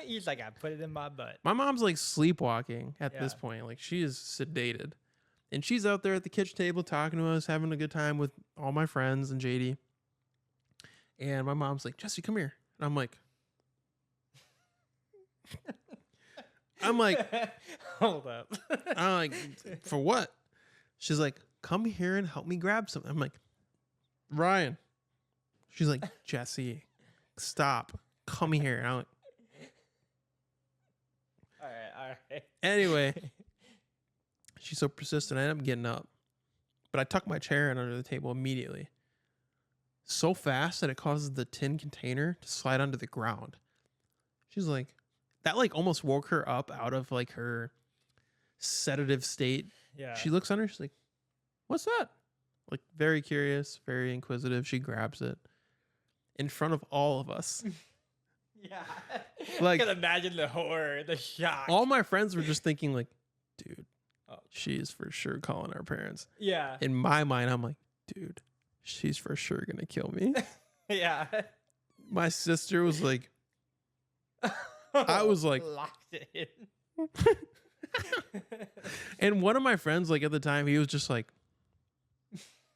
S1: He's like, I put it in my butt.
S2: My mom's like sleepwalking at this
S1: Yeah.
S2: point. Like, she is sedated. And she's out there at the kitchen table talking to us, having a good time with all my friends and JD. And my mom's like, Jesse, come here. And I'm like,
S1: hold up.
S2: I'm like, for what? She's like, come here and help me grab something. I'm like, Ryan. She's like, Jesse, stop. Come here. And I'm like,
S1: All right.
S2: anyway, she's so persistent. I end up getting up, but I tuck my chair in under the table immediately. So fast that it causes the tin container to slide onto the ground. She's like, that like almost woke her up out of like her sedative state.
S1: Yeah.
S2: She looks under, she's like, what's that? Like, very curious, very inquisitive. She grabs it in front of all of us.
S1: Yeah.
S2: Like,
S1: I can imagine the horror, the shock.
S2: all my friends were just thinking like, dude,
S1: Oh.
S2: she's for sure calling our parents.
S1: Yeah.
S2: In my mind, I'm like, dude, she's for sure gonna kill me.
S1: Yeah.
S2: My sister was like, I was like,
S1: locked it in.
S2: and one of my friends, like at the time, he was just like,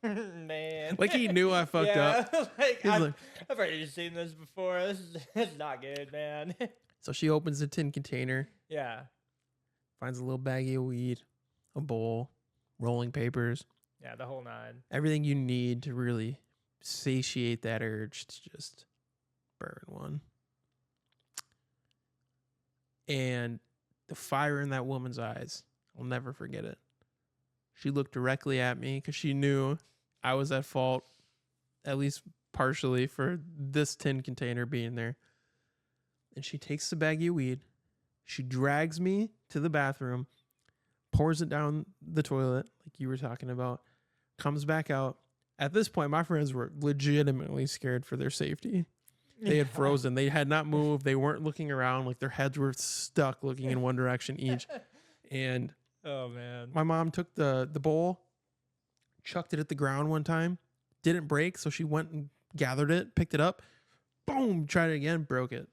S1: Man.
S2: like he knew I fucked up.
S1: Like,
S2: He's
S1: I've,
S2: like-
S1: I've already seen this before. This is not good, man.
S2: So she opens the tin container,
S1: Yeah.
S2: finds a little baggie of weed, a bowl, rolling papers,
S1: Yeah, the whole 9.
S2: everything you need to really satiate that urge to just burn one. And the fire in that woman's eyes, I'll never forget it. She looked directly at me because she knew I was at fault, at least partially, for this tin container being there. And she takes the baggie of weed. She drags me to the bathroom, pours it down the toilet, like you were talking about, comes back out. At this point, my friends were legitimately scared for their safety. They had frozen. They had not moved. They weren't looking around. Like, their heads were stuck looking in one direction each. And
S1: Oh, man.
S2: my mom took the bowl, chucked it at the ground one time, didn't break, so she went and gathered it, picked it up, boom, tried it again, broke it.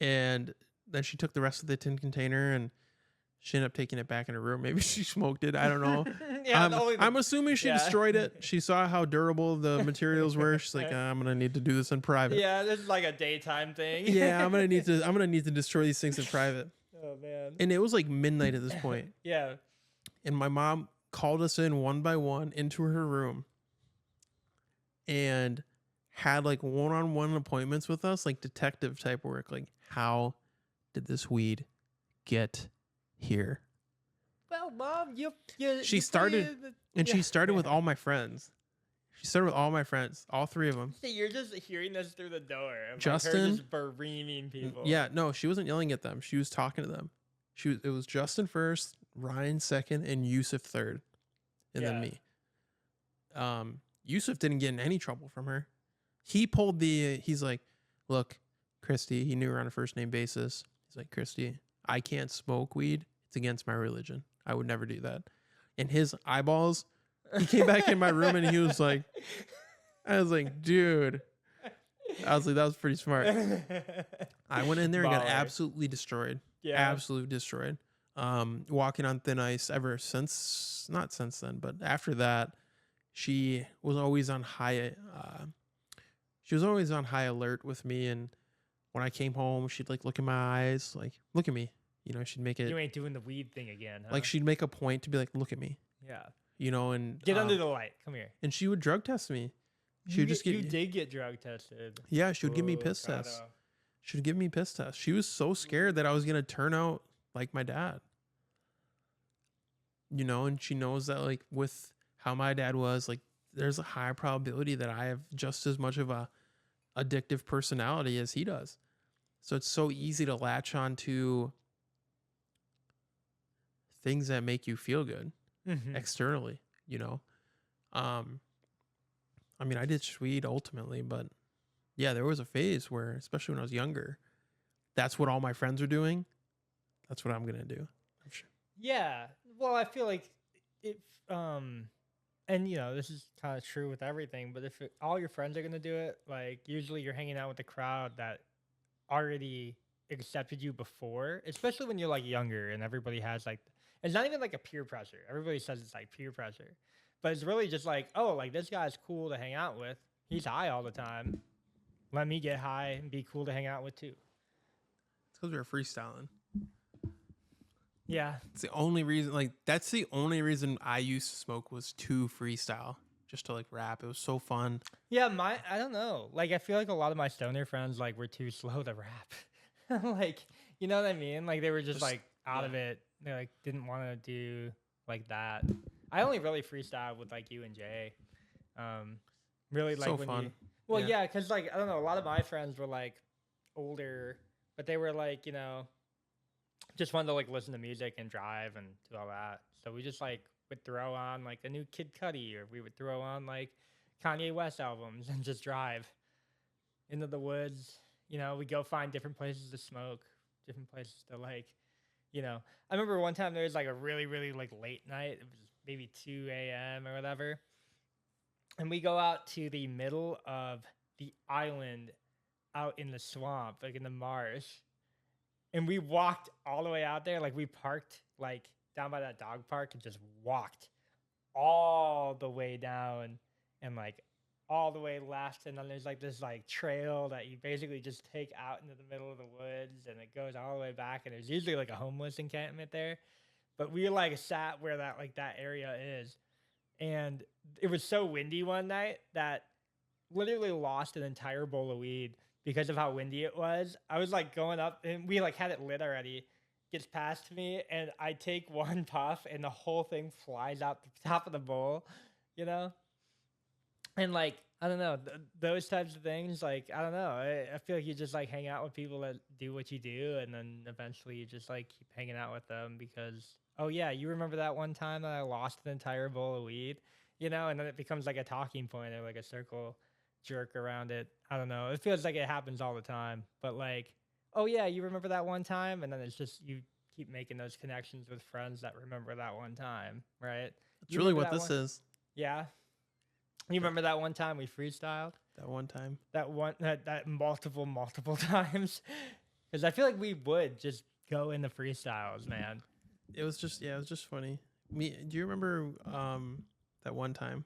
S2: And then she took the rest of the tin container and she ended up taking it back in her room. Maybe she smoked it. I don't know.
S1: Yeah,
S2: I'm assuming she
S1: yeah.
S2: destroyed it. She saw how durable the materials were. She's like, I'm gonna need to do this in private.
S1: Yeah, this is like a daytime thing.
S2: Yeah, I'm gonna need to destroy these things in private.
S1: Oh, man.
S2: And it was like midnight at this point.
S1: Yeah.
S2: And my mom called us in one by one into her room and had like one-on-one appointments with us, like detective type work. Like, how did this weed get here?
S1: Well, Mom,
S2: She started with all my friends. She started with all my friends, all 3 of them.
S1: See, you're just hearing this through the door. Of,
S2: Justin-
S1: like, her just bereaving people.
S2: Yeah, no, she wasn't yelling at them. She was talking to them. It was Justin first, Ryan second, and Yusuf third, and then me. Yusuf didn't get in any trouble from her. He pulled he's like, look, Christy, he knew her on a first name basis. He's like, Christy, I can't smoke weed. It's against my religion. I would never do that. And his eyeballs, he came back in my room and he was like, I was like, dude. I was like, that was pretty smart. I went in there and got
S1: Baller.
S2: absolutely destroyed.
S1: Yeah.
S2: Absolutely destroyed. Walking on thin ice ever since, not since then, but after that, she was always on high. She was always on high alert with me, and when I came home, she'd like look in my eyes, like look at me. You know, she'd make it
S1: You ain't doing the weed thing again, huh?
S2: like she'd make a point to be like, look at me.
S1: Yeah.
S2: You know, and
S1: Get under the light. Come here.
S2: and she would drug test me. She
S1: You,
S2: would just
S1: you
S2: get
S1: did get drug tested.
S2: yeah. She would give me
S1: Ooh,
S2: piss tests.
S1: Prado.
S2: She would give me piss tests. She was so scared that I was gonna turn out like my dad. You know, and she knows that like with how my dad was, like there's a high probability that I have just as much of a addictive personality as he does. So it's so easy to latch on to things that make you feel good
S1: Mhm.
S2: externally, you know. I mean, I did weed ultimately, but yeah, there was a phase where, especially when I was younger, that's what all my friends are doing. That's what I'm gonna do. I'm sure.
S1: Yeah. Well, I feel like if and you know, this is kind of true with everything, but if all your friends are going to do it, like usually you're hanging out with a crowd that already accepted you before, especially when you're like younger and everybody has like it's not even like a peer pressure. Everybody says it's like peer pressure. But it's really just like, oh, like this guy's cool to hang out with. He's high all the time. Let me get high and be cool to hang out with too.
S2: It's because we were freestyling.
S1: Yeah.
S2: It's the only reason. Like that's the only reason I used to smoke was to freestyle, just to like rap. It was so fun.
S1: Yeah, I don't know. Like I feel like a lot of my stoner friends like were too slow to rap. Like, you know what I mean? Like they were just like out of it. They like didn't want to do like that. I only really freestyle with like you and Jay. Really like
S2: So
S1: when
S2: fun.
S1: you well,
S2: Yeah.
S1: yeah, cuz like I don't know, a lot of my friends were like older, but they were like, you know, just wanted to like listen to music and drive and do all that. So we just like would throw on like a new Kid Cudi, or we would throw on like Kanye West albums and just drive into the woods. You know, we go find different places to smoke, different places to like, you know. I remember one time there was like a really, really like late night. It was maybe 2 a.m. or whatever. And we go out to the middle of the island out in the swamp, like in the marsh. And we walked all the way out there. Like we parked like down by that dog park and just walked all the way down and like all the way left. And then there's like this like trail that you basically just take out into the middle of the woods and it goes all the way back. And there's usually like a homeless encampment there. But we like sat where that like that area is. And it was so windy one night that literally lost an entire bowl of weed because of how windy it was. I was like going up and we like had it lit already. Gets past me and I take one puff and the whole thing flies out the top of the bowl, you know? And like, I don't know, those types of things, like, I don't know. I feel like you just like hang out with people that do what you do and then eventually you just like keep hanging out with them because, oh yeah, you remember that one time that I lost an entire bowl of weed, you know? And then it becomes like a talking point or like a circle jerk around it. I don't know. It feels like it happens all the time, but like, oh yeah, you remember that one time, and then it's just you keep making those connections with friends that remember that one time, right?
S2: That's
S1: You
S2: really
S1: remember
S2: what
S1: that
S2: this
S1: one?
S2: is.
S1: Yeah. You remember that one time we freestyled?
S2: That one time.
S1: That multiple times? Because I feel like we would just go into freestyles, man.
S2: It was just funny. Do you remember that one time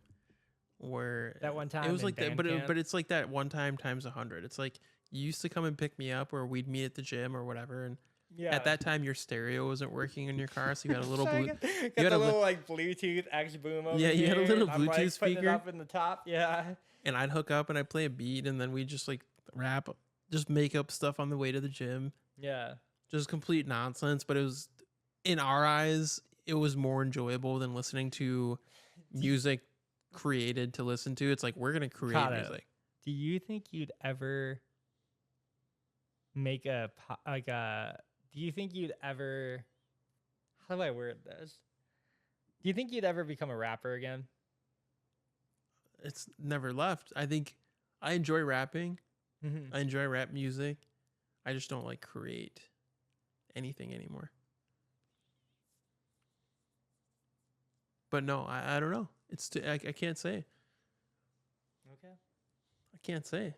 S2: where
S1: That one time
S2: it was
S1: in
S2: like that,
S1: band camp?
S2: but it's like that one time times 100. It's like you used to come and pick me up, or we'd meet at the gym or whatever, and
S1: Yeah.
S2: at that time your stereo wasn't working in your car, so you had a little
S1: So I
S2: blue.
S1: got
S2: You
S1: the
S2: had a
S1: little like Bluetooth X boom over
S2: Yeah, you had a
S1: here,
S2: little
S1: and I'm, like,
S2: Bluetooth
S1: putting
S2: speaker.
S1: it up in the top. Yeah.
S2: and I'd hook up and I'd play a beat, and then we'd just like rap, just make up stuff on the way to the gym,
S1: Yeah.
S2: just complete nonsense. But it was, in our eyes, it was more enjoyable than listening to music created to listen to. It's like we're gonna create
S1: Kato,
S2: music.
S1: do you think you'd ever make do you think you'd ever, how do I word this? Do you think you'd ever become a rapper again?
S2: It's never left. I think I enjoy rapping.
S1: Mm-hmm.
S2: I enjoy rap music. I just don't like create anything anymore. But no, I don't know. I can't say.
S1: Okay.
S2: I can't say.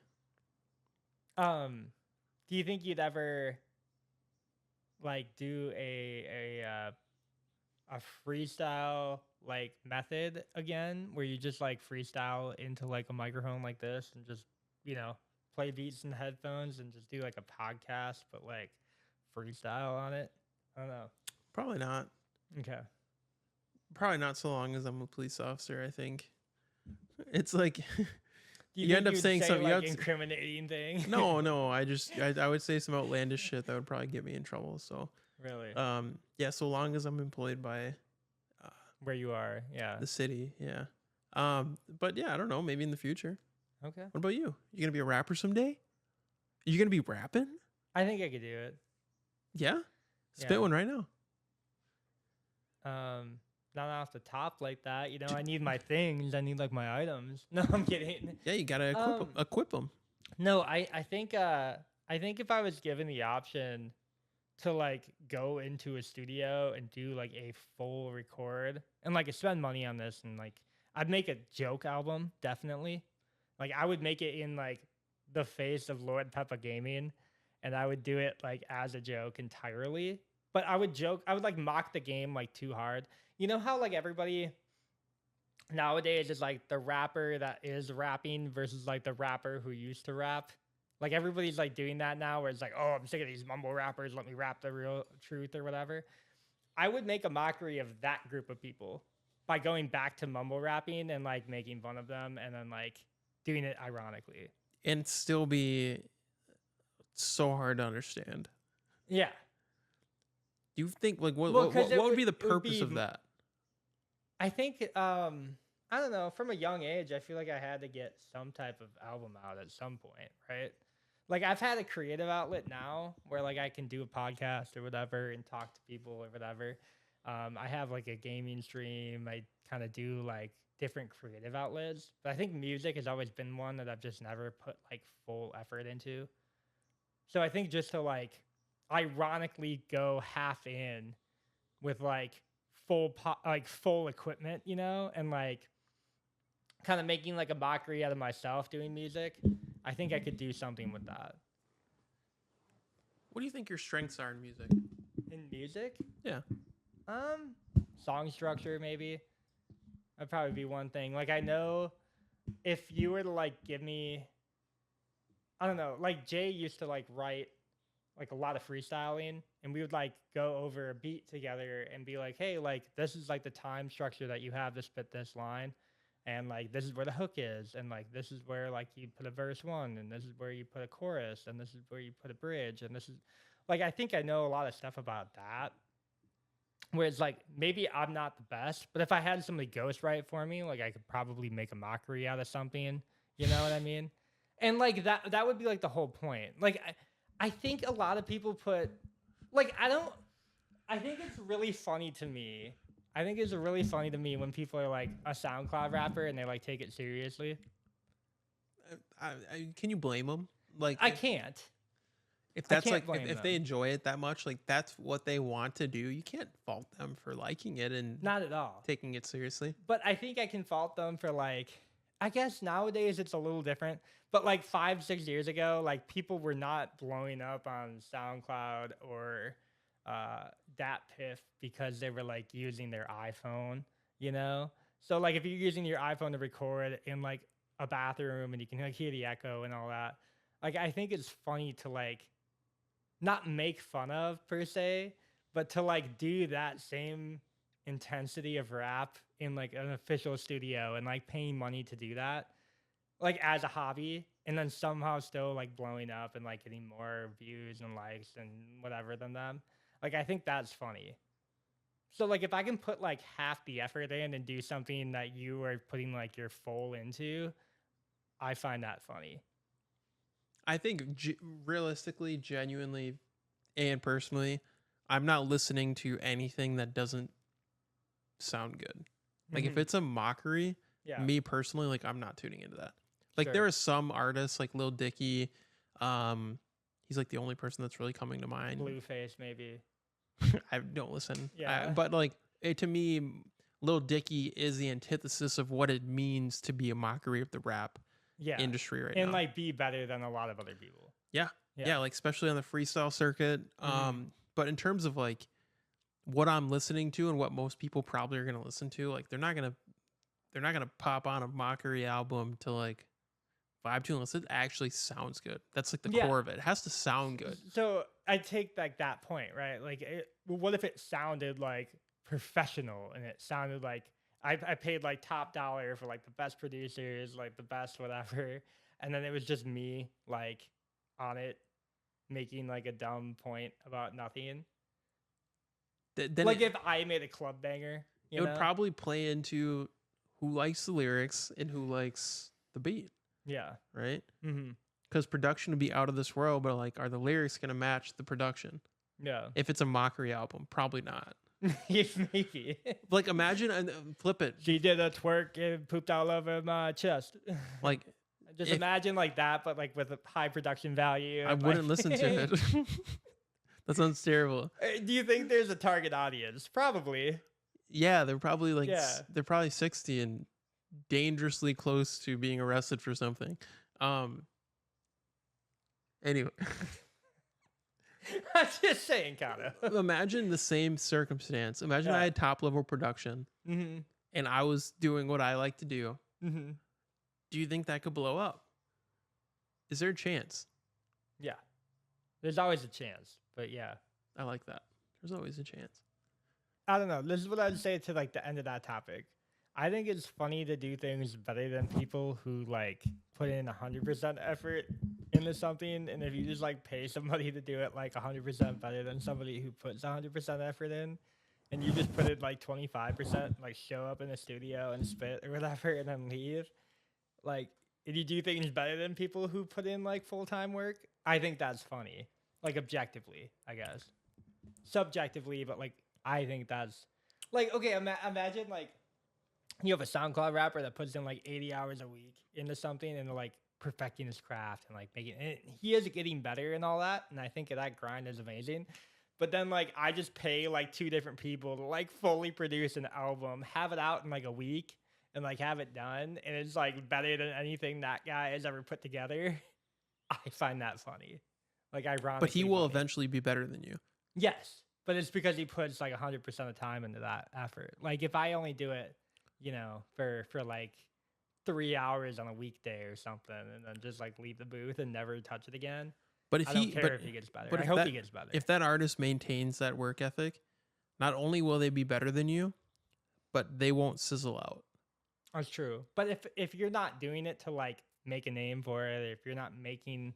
S1: Do you think you'd ever like do a freestyle like method again where you just like freestyle into like a microphone like this and just, you know, play beats in headphones and just do like a podcast but like freestyle on it? I don't know.
S2: Probably not.
S1: Okay.
S2: Probably not so long as I'm a police officer, I think. It's like
S1: Do you,
S2: you
S1: think
S2: end up
S1: you'd
S2: saying
S1: say
S2: something.
S1: like incriminating thing?
S2: No. I would say some outlandish shit that would probably get me in trouble. So,
S1: Really?
S2: yeah. So long as I'm employed by
S1: Where you are, yeah.
S2: the city, yeah. But yeah, I don't know. Maybe in the future.
S1: Okay.
S2: What about you? You gonna be a rapper someday? You gonna be rapping?
S1: I think I could do it.
S2: Yeah. Spit
S1: Yeah.
S2: one right now.
S1: Not off the top like that. You know, I need my things. I need like my items. No, I'm kidding.
S2: Yeah, you gotta equip them.
S1: No, I think if I was given the option to like go into a studio and do like a full record and like spend money on this and like I'd make a joke album, definitely. Like I would make it in like the face of Lord Peppa Gaming and I would do it like as a joke entirely. But I would joke, I would like mock the game like too hard. You know how like everybody nowadays is like the rapper that is rapping versus like the rapper who used to rap? Like everybody's like doing that now where it's like, oh, I'm sick of these mumble rappers. Let me rap the real truth or whatever. I would make a mockery of that group of people by going back to mumble rapping and like making fun of them and then like doing it ironically.
S2: And still be so hard to understand.
S1: Yeah.
S2: Do you think like what
S1: Well, 'cause
S2: what
S1: it
S2: would be the
S1: would
S2: purpose
S1: be
S2: of that?
S1: I think I don't know, from a young age, I feel like I had to get some type of album out at some point, right? Like I've had a creative outlet now where like I can do a podcast or whatever and talk to people or whatever. I have like a gaming stream. I kind of do like different creative outlets, but I think music has always been one that I've just never put like full effort into. So I think just to like ironically go half in with like like full equipment, you know, and like kind of making like a mockery out of myself doing music, I think I could do something with that.
S2: What do you think your strengths are in music?
S1: In music?
S2: Yeah.
S1: Song structure maybe. That'd probably be one thing. Like I know if you were to like give me I don't know, like Jay used to like write like a lot of freestyling and we would like go over a beat together and be like, hey, like this is like the time structure that you have to spit this line. And like this is where the hook is, and like this is where like you put a verse one, and this is where you put a chorus, and this is where you put a bridge, and this is like I think I know a lot of stuff about that. Where it's like maybe I'm not the best, but if I had somebody ghostwrite for me, like I could probably make a mockery out of something. You know what I mean? And like that would be like the whole point. Like I think a lot of people put like I think it's really funny to me. I think it's really funny to me when people are like a SoundCloud rapper and they like take it seriously.
S2: Can you blame them? Like
S1: I can't.
S2: if that's
S1: can't
S2: like
S1: blame
S2: if they
S1: them.
S2: enjoy it that much, like that's what they want to do. You can't fault them for liking it and
S1: Not at all.
S2: taking it seriously.
S1: But I think I can fault them for like I guess nowadays it's a little different. But like 5-6 years ago, like people were not blowing up on SoundCloud or DatPiff because they were like using their iPhone, you know? So like if you're using your iPhone to record in like a bathroom and you can like hear the echo and all that, like I think it's funny to like not make fun of per se, but to like do that same intensity of rap in like an official studio and like paying money to do that like as a hobby and then somehow still like blowing up and like getting more views and likes and whatever than them. Like I think that's funny. So like if I can put like half the effort in and do something that you are putting like your full into, I find that funny.
S2: I think realistically, genuinely, and personally, I'm not listening to anything that doesn't sound good. Like if it's a mockery,
S1: Yeah.
S2: me personally, like I'm not tuning into that. Like
S1: Sure.
S2: there are some artists like Lil Dicky, he's like the only person that's really coming to mind.
S1: Blueface maybe.
S2: I don't listen.
S1: Yeah.
S2: But like to me, Lil Dicky is the antithesis of what it means to be a mockery of the rap.
S1: Yeah.
S2: industry right
S1: And
S2: now.
S1: like be better than a lot of other people.
S2: Yeah.
S1: Yeah.
S2: Yeah, like especially on the freestyle circuit. But in terms of like what I'm listening to and what most people probably are gonna listen to, like they're not gonna pop on a mockery album to like vibe to unless it actually sounds good. That's like the
S1: Yeah.
S2: core of it. It has to sound good.
S1: So I take like that point, right? Like, what if it sounded like professional and it sounded like I paid like top dollar for like the best producers, like the best whatever, and then it was just me like on it making like a dumb point about nothing.
S2: Then
S1: Like if I made a club banger,
S2: it
S1: you
S2: would
S1: know?
S2: probably play into who likes the lyrics and who likes the beat,
S1: Yeah.
S2: right?
S1: Mm-hmm.
S2: Because production would be out of this world, but like, are the lyrics gonna match the production?
S1: Yeah.
S2: If it's a mockery album, probably not.
S1: Maybe.
S2: Like, imagine and flip it.
S1: She did a twerk and pooped all over my chest.
S2: Like,
S1: Just
S2: if
S1: imagine like that, but like with a high production value.
S2: I
S1: and,
S2: wouldn't
S1: like-
S2: listen to it. That sounds terrible.
S1: Do you think there's a target audience? Probably.
S2: Yeah, they're probably like
S1: Yeah.
S2: they're probably 60 and dangerously close to being arrested for something. Anyway,
S1: I'm just saying, kind of.
S2: imagine the same circumstance. Imagine I
S1: Yeah.
S2: had top level production
S1: Mm-hmm.
S2: and I was doing what I like to do.
S1: Mm-hmm.
S2: Do you think that could blow up? Is there a chance?
S1: Yeah. There's always a chance, but yeah.
S2: I like that. There's always a chance.
S1: I don't know. This is what I'd say to like the end of that topic. I think it's funny to do things better than people who like put in 100% effort into something. And if you just like pay somebody to do it like 100% better than somebody who puts 100% effort in, and you just put it like 25%, like show up in the studio and spit or whatever and then leave, like, if you do things better than people who put in like full-time work, I think that's funny. Like objectively, I guess. Subjectively, but like I think that's like okay. Imagine like you have a SoundCloud rapper that puts in like 80 hours a week into something and like perfecting his craft and like making it. He is getting better and all that, and I think that grind is amazing. But then like I just pay like two different people to like fully produce an album, have it out in like a week, and like have it done, and it's like better than anything that guy has ever put together. I find that funny. Like ironically.
S2: But he will
S1: funny.
S2: eventually be better than you.
S1: Yes, but it's because he puts like 100% of time into that effort. Like if I only do it, you know, for like 3 hours on a weekday or something, and then just like leave the booth and never touch it again.
S2: But if
S1: I don't care if he gets better.
S2: but
S1: I
S2: if
S1: hope
S2: that-
S1: he gets better.
S2: If that artist maintains that work ethic, not only will they be better than you, but they won't sizzle out.
S1: That's true. But if you're not doing it to like make a name for it, or if you're not making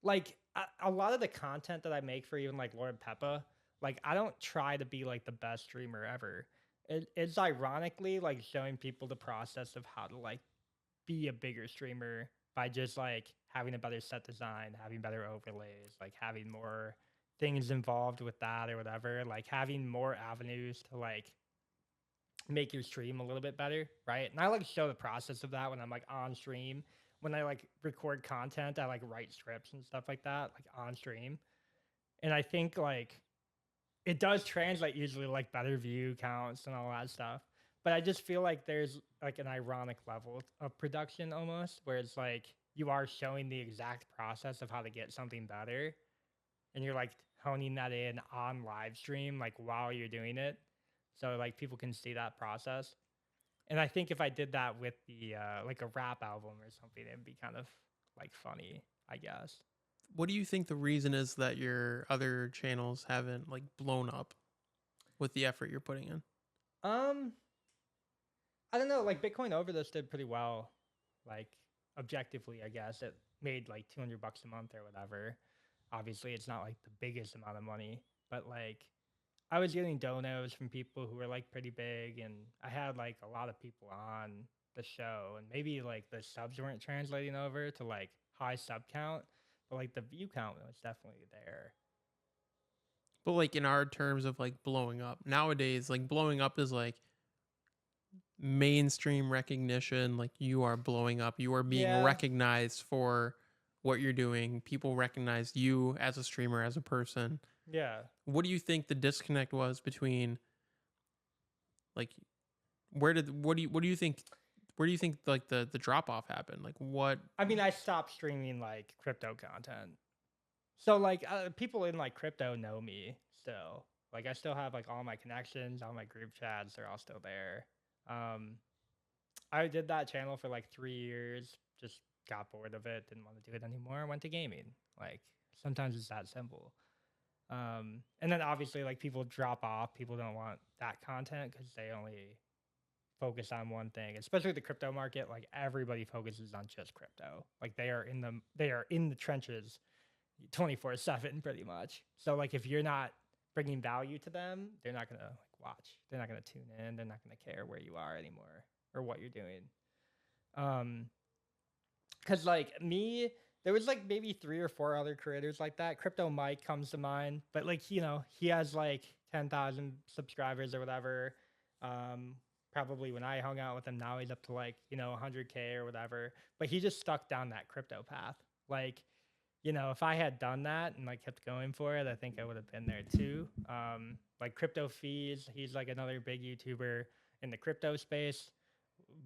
S1: like a lot of the content that I make for even like Lord Peppa, like I don't try to be like the best streamer ever. It's ironically like showing people the process of how to like be a bigger streamer by just like having a better set design, having better overlays, like having more things involved with that or whatever, like having more avenues to like make your stream a little bit better, right? And I like show the process of that when I'm like on stream. When I like record content, I like write scripts and stuff like that, like on stream. And I think like it does translate usually to, like better view counts and all that stuff. But I just feel like there's like an ironic level of production almost where it's like you are showing the exact process of how to get something better. And you're like honing that in on live stream, like while you're doing it. So like people can see that process. And I think if I did that with the like a rap album or something, it'd be kind of like funny, I guess.
S2: What do you think the reason is that your other channels haven't like blown up with the effort you're putting in?
S1: I don't know. Like Bitcoin Overdose did pretty well, like objectively, I guess it made like $200 a month or whatever. Obviously, it's not like the biggest amount of money, but like I was getting donos from people who were like pretty big, and I had like a lot of people on the show, and maybe like the subs weren't translating over to like high sub count, but like the view count was definitely there.
S2: But like in our terms of like blowing up nowadays, like blowing up is like mainstream recognition. Like you are blowing up, you are being
S1: Yeah.
S2: recognized for what you're doing. People recognize you as a streamer, as a person.
S1: Yeah.
S2: What do you think the disconnect was between like where do you think where do you think like the drop off happened? Like what?
S1: I mean, I stopped streaming like crypto content. So like people in like crypto know me still. Like I still have like all my connections, all my group chats, they're all still there. Um, I did that channel for like 3 years, just got bored of it, didn't want to do it anymore, went to gaming. Like sometimes it's that simple. And then obviously like people drop off, people don't want that content because they only focus on one thing, especially the crypto market. Like everybody focuses on just crypto. Like they are in the trenches 24/7 pretty much. So like if you're not bringing value to them, they're not gonna like watch. They're not gonna tune in. They're not gonna care where you are anymore or what you're doing. Um, because like me, there was like maybe 3 or 4 other creators like that. Crypto Mike comes to mind, but like he has like 10,000 subscribers or whatever. Um, Probably when I hung out with him, now he's up to like 100K or whatever. But he just stuck down that crypto path. Like if I had done that and like kept going for it, I think I would have been there too. Like Crypto Fees, he's like another big YouTuber in the crypto space.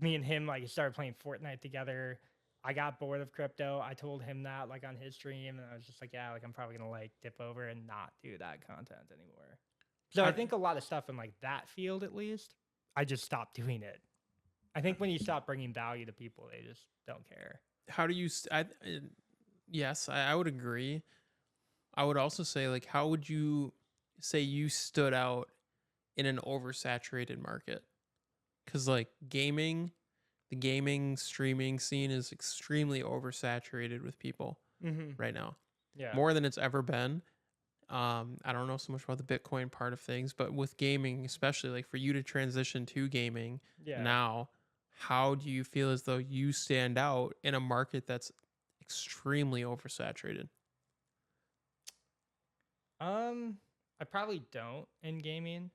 S1: Me and him like started playing Fortnite together. I got bored of crypto. I told him that like on his stream, and I was just like, yeah, like I'm probably gonna like dip over and not do that content anymore. So I
S2: How,
S1: think a lot of stuff in like that field, at least, I just stopped doing it. I think when you stop bringing value to people, they just don't care.
S2: how do you? Yes, I would agree. I would also say like how would you say you stood out in an oversaturated market? Because like the gaming streaming scene is extremely oversaturated with people
S1: Mm-hmm.
S2: right now,
S1: Yeah.
S2: more than it's ever been. I don't know so much about the Bitcoin part of things, but with gaming, especially like for you to transition to gaming
S1: Yeah.
S2: now, how do you feel as though you stand out in a market that's extremely oversaturated?
S1: I probably don't in gaming.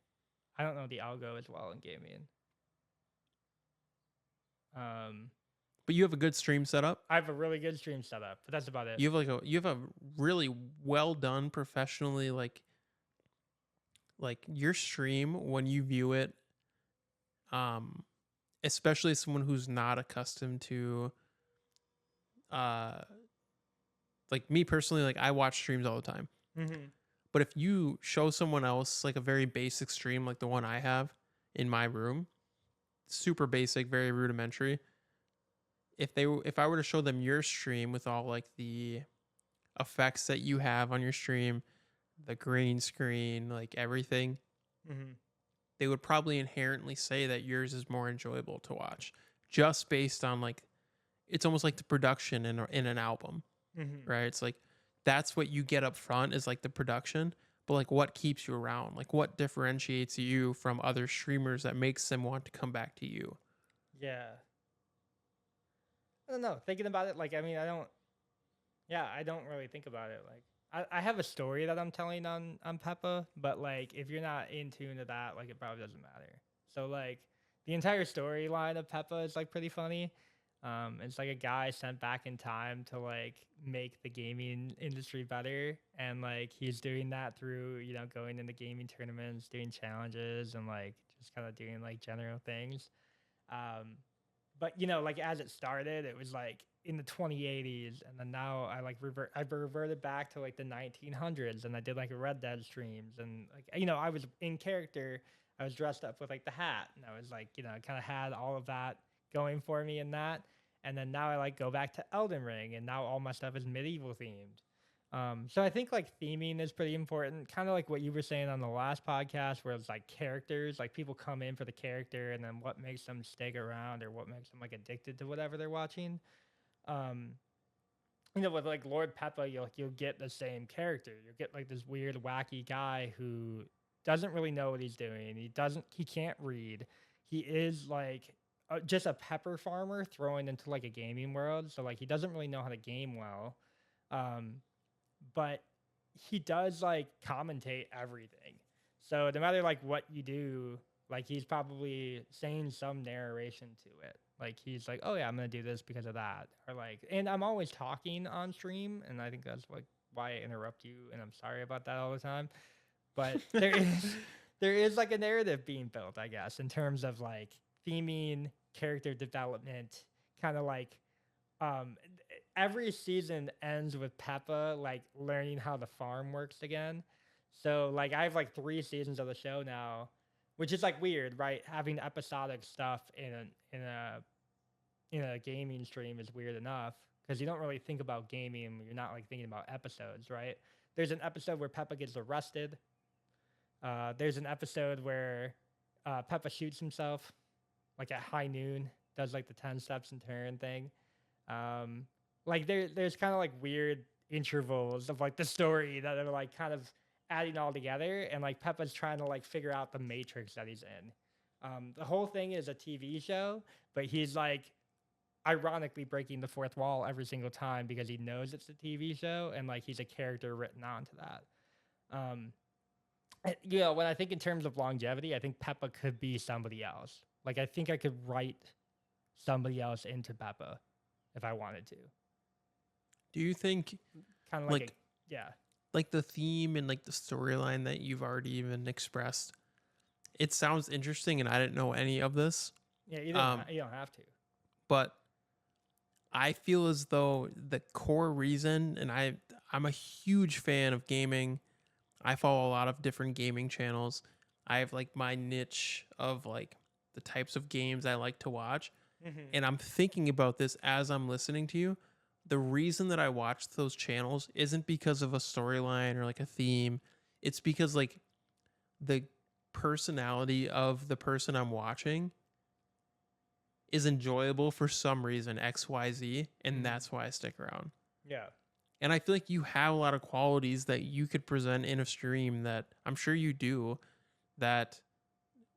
S1: I don't know the algo as well in gaming. Um,
S2: But you have a good stream setup.
S1: I have a really good stream setup, but that's about it.
S2: You have a really well done professionally like your stream when you view it, um especially someone who's not accustomed to uh like me personally, like I watch streams all the time.
S1: Mm-hmm.
S2: But if you show someone else like a very basic stream like the one I have in my room, super basic, very rudimentary, if I were to show them your stream with all like the effects that you have on your stream, the green screen, like everything,
S1: Mm-hmm.
S2: they would probably inherently say that yours is more enjoyable to watch just based on like it's almost like the production in an album,
S1: Mm-hmm.
S2: right? It's like that's what you get up front is like the production, but like what keeps you around? Like what differentiates you from other streamers that makes them want to come back to you?
S1: Yeah. I don't know. Thinking about it, like I mean, I don't. Yeah, I don't really think about it. Like I have a story that I'm telling on Peppa, but like if you're not in tune to that, like it probably doesn't matter. So like the entire storyline of Peppa is like pretty funny. It's like a guy sent back in time to like make the gaming industry better, and like he's doing that through going into gaming tournaments, doing challenges, and like just kind of doing like general things. Um, but like as it started, it was like in the 2080s, and then now I reverted back to like the 1900s, and I did like a Red Dead streams, and like I was in character. I was dressed up with like the hat, and I was like I kind of had all of that going for me in that. And then now I like go back to Elden Ring, and now all my stuff is medieval themed. So I think like theming is pretty important, kind of like what you were saying on the last podcast, where it's like characters, like people come in for the character, and then what makes them stick around or what makes them like addicted to whatever they're watching. Um, with like Lord Peppa, you'll get the same character. You'll get like this weird, wacky guy who doesn't really know what he's doing. He can't read. He is like just a pepper farmer thrown into like a gaming world. So like he doesn't really know how to game well. Um, but he does like commentate everything. So no matter like what you do, like he's probably saying some narration to it. Like he's like, "Oh yeah, I'm gonna do this because of that," or like, and I'm always talking on stream, and I think that's like why I interrupt you, and I'm sorry about that all the time. But there is like a narrative being built, I guess, in terms of like theming character development, kind of like um every season ends with Peppa like learning how the farm works again. So like I have like 3 seasons of the show now, which is like weird, right? Having episodic stuff in a gaming stream is weird enough because you don't really think about gaming when you're not like thinking about episodes, right? There's an episode where Peppa gets arrested. There's an episode where Peppa shoots himself like at high noon, does like the 10 steps and turn thing. Um, like there's kind of like weird intervals of like the story that are like kind of adding all together, and like Peppa's trying to like figure out the matrix that he's in. The whole thing is a TV show, but he's like ironically breaking the fourth wall every single time because he knows it's a TV show and like he's a character written onto that. Um, when I think in terms of longevity, I think Peppa could be somebody else. Like I think I could write somebody else into Peppa if I wanted to.
S2: Do you think
S1: Kind of like yeah.
S2: like the theme and like the storyline that you've already even expressed, it sounds interesting, and I didn't know any of this.
S1: Yeah, you don't have to.
S2: But I feel as though the core reason, and I'm a huge fan of gaming. I follow a lot of different gaming channels. I have like my niche of like the types of games I like to watch.
S1: Mm-hmm.
S2: And I'm thinking about this as I'm listening to you. The reason that I watch those channels isn't because of a storyline or like a theme. It's because like the personality of the person I'm watching is enjoyable for some reason, XYZ, and that's why I stick around.
S1: Yeah.
S2: And I feel like you have a lot of qualities that you could present in a stream that I'm sure you do that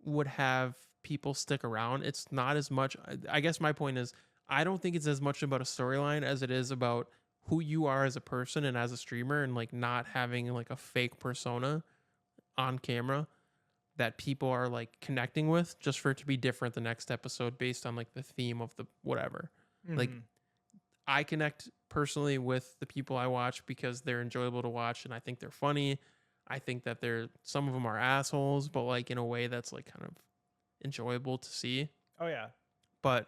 S2: would have people stick around. It's not as much. I guess my point is, I don't think it's as much about a storyline as it is about who you are as a person and as a streamer, and like not having like a fake persona on camera that people are like connecting with just for it to be different the next episode based on like the theme of the whatever.
S1: Mm-hmm.
S2: Like I connect personally with the people I watch because they're enjoyable to watch and I think they're funny. I think that some of them are assholes, but like in a way that's like kind of enjoyable to see.
S1: Oh yeah.
S2: But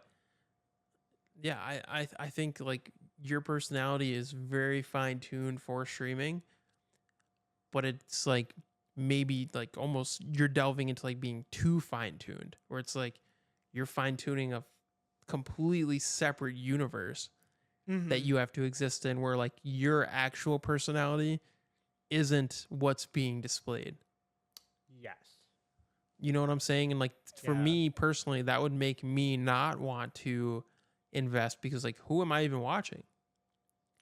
S2: yeah, I think like your personality is very fine tuned for streaming, but it's like maybe like almost you're delving into like being too fine tuned, where it's like you're fine tuning a completely separate universe that you have to exist in, where like your actual personality isn't what's being displayed.
S1: Yes.
S2: You know what I'm saying? And like for me personally, that would make me not want to invest because like who am I even watching?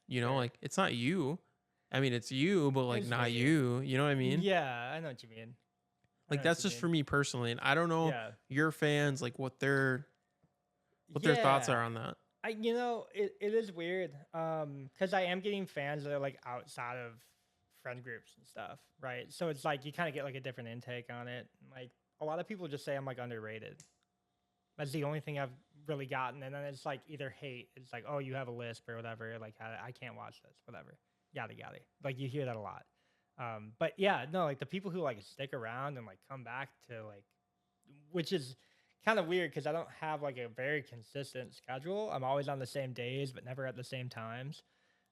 S2: You know, like it's not you. I mean, it's you, but like
S1: It's
S2: not
S1: me.
S2: you. You know what I mean?
S1: Yeah, I know what you mean.
S2: Like that's just for me personally, and I don't know your fans like what their thoughts are on that.
S1: It is weird because I am getting fans that are like outside of friend groups and stuff, right? So it's like you kind of get like a different intake on it. Like a lot of people just say I'm like underrated. That's the only thing I've really gotten, and then it's like either hate. It's like, oh, you have a lisp or whatever. Like I can't watch this, whatever. Yada yada. Like you hear that a lot. But yeah, no, like the people who like stick around and like come back to like, which is kind of weird because I don't have like a very consistent schedule. I'm always on the same days, but never at the same times.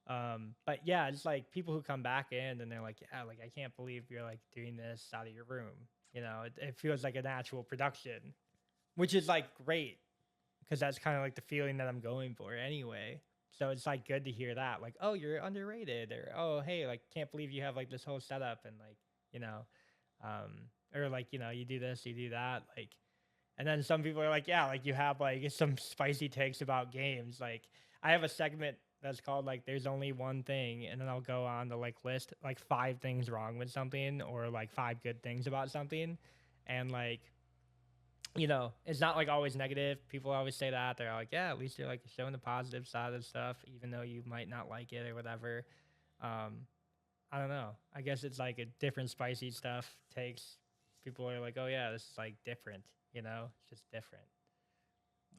S1: But yeah, it's like people who come back in and they're like, yeah, like I can't believe you're like doing this out of your room. You know, it feels like an actual production, which is like great because that's kind of like the feeling that I'm going for anyway. So it's like good to hear that, like, oh, you're underrated, or oh, hey, like can't believe you have like this whole setup and like, you know, or like, you know, you do this, you do that, like. And then some people are like, yeah, like you have like some spicy takes about games. Like I have a segment that's called like there's only one thing, and then I'll go on to like list like 5 things wrong with something or like 5 good things about something. And like, you know, it's not like always negative. People always say that. They're like, yeah, at least you're like showing the positive side of stuff, even though you might not like it or whatever. I don't know. I guess it's like a different spicy stuff takes. People are like, oh yeah, this is like different. You know, it's just different.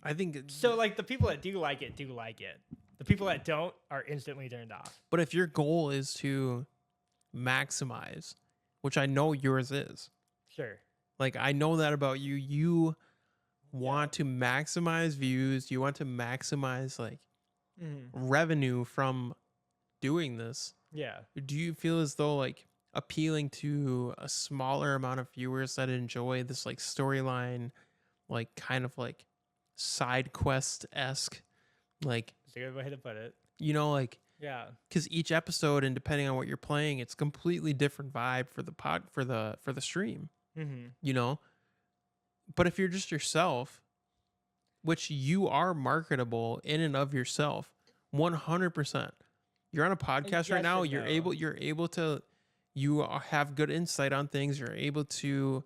S2: I think
S1: so. Like the people that do like it. The people that don't are instantly turned off.
S2: But if your goal is to maximize, which I know yours is,
S1: sure.
S2: Like I know that about you, you want to maximize views, you want to maximize like
S1: Mm-hmm.
S2: revenue from doing this,
S1: Yeah.
S2: do you feel as though like appealing to a smaller amount of viewers that enjoy this like storyline, like kind of like side quest esque, like,
S1: It's a good way to put it.
S2: like,
S1: Yeah.
S2: because each episode and depending on what you're playing, it's completely different vibe for the stream,
S1: Mm-hmm.
S2: but if you're just yourself, which you are marketable in and of yourself 100%. You're on a podcast right
S1: Yes
S2: now,
S1: and
S2: you're
S1: no.
S2: able to have good insight on things, you're able to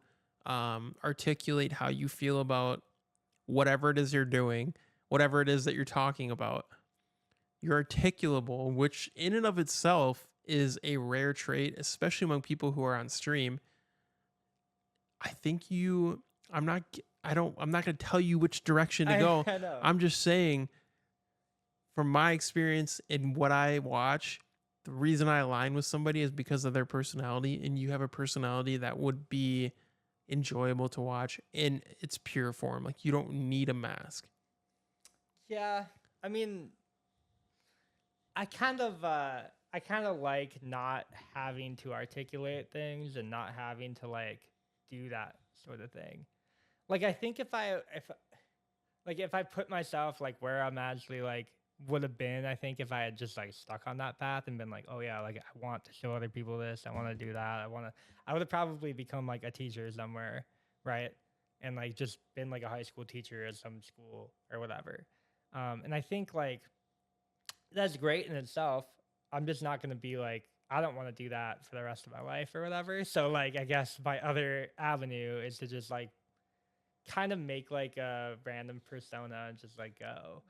S2: articulate how you feel about whatever it is you're doing, whatever it is that you're talking about. You're articulable, which in and of itself is a rare trait, especially among people who are on stream. I think you I'm not I'm not going to tell you which direction to go.
S1: I know.
S2: I'm just saying from my experience and what I watch, the reason I align with somebody is because of their personality, and you have a personality that would be enjoyable to watch in its pure form. Like you don't need a mask.
S1: Yeah. I mean, I kind of like not having to articulate things and not having to like do that sort of thing. Like I think if I put myself like where I'm actually like would have been, I think if I had just like stuck on that path and been like, oh yeah, like I want to show other people this, I want to do that, I would have probably become like a teacher somewhere, right? And like just been like a high school teacher at some school or whatever. And I think like that's great in itself. I'm just not going to be like, I don't want to do that for the rest of my life or whatever. So like, I guess my other avenue is to just like kind of make like a random persona and just like go.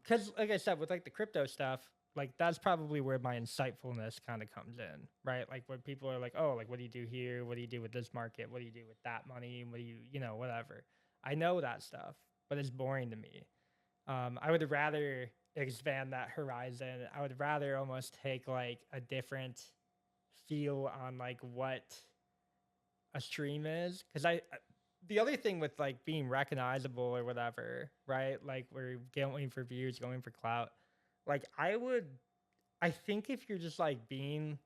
S1: Cause like I said, with like the crypto stuff, like that's probably where my insightfulness kind of comes in, right? Like when people are like, oh, like what do you do here? What do you do with this market? What do you do with that money? What do you know, whatever. I know that stuff, but it's boring to me. I would rather expand that horizon. I would rather almost take like a different feel on like what a stream is, because the other thing with like being recognizable or whatever, right? Like we're going for views, going for clout. Like I think if you're just like being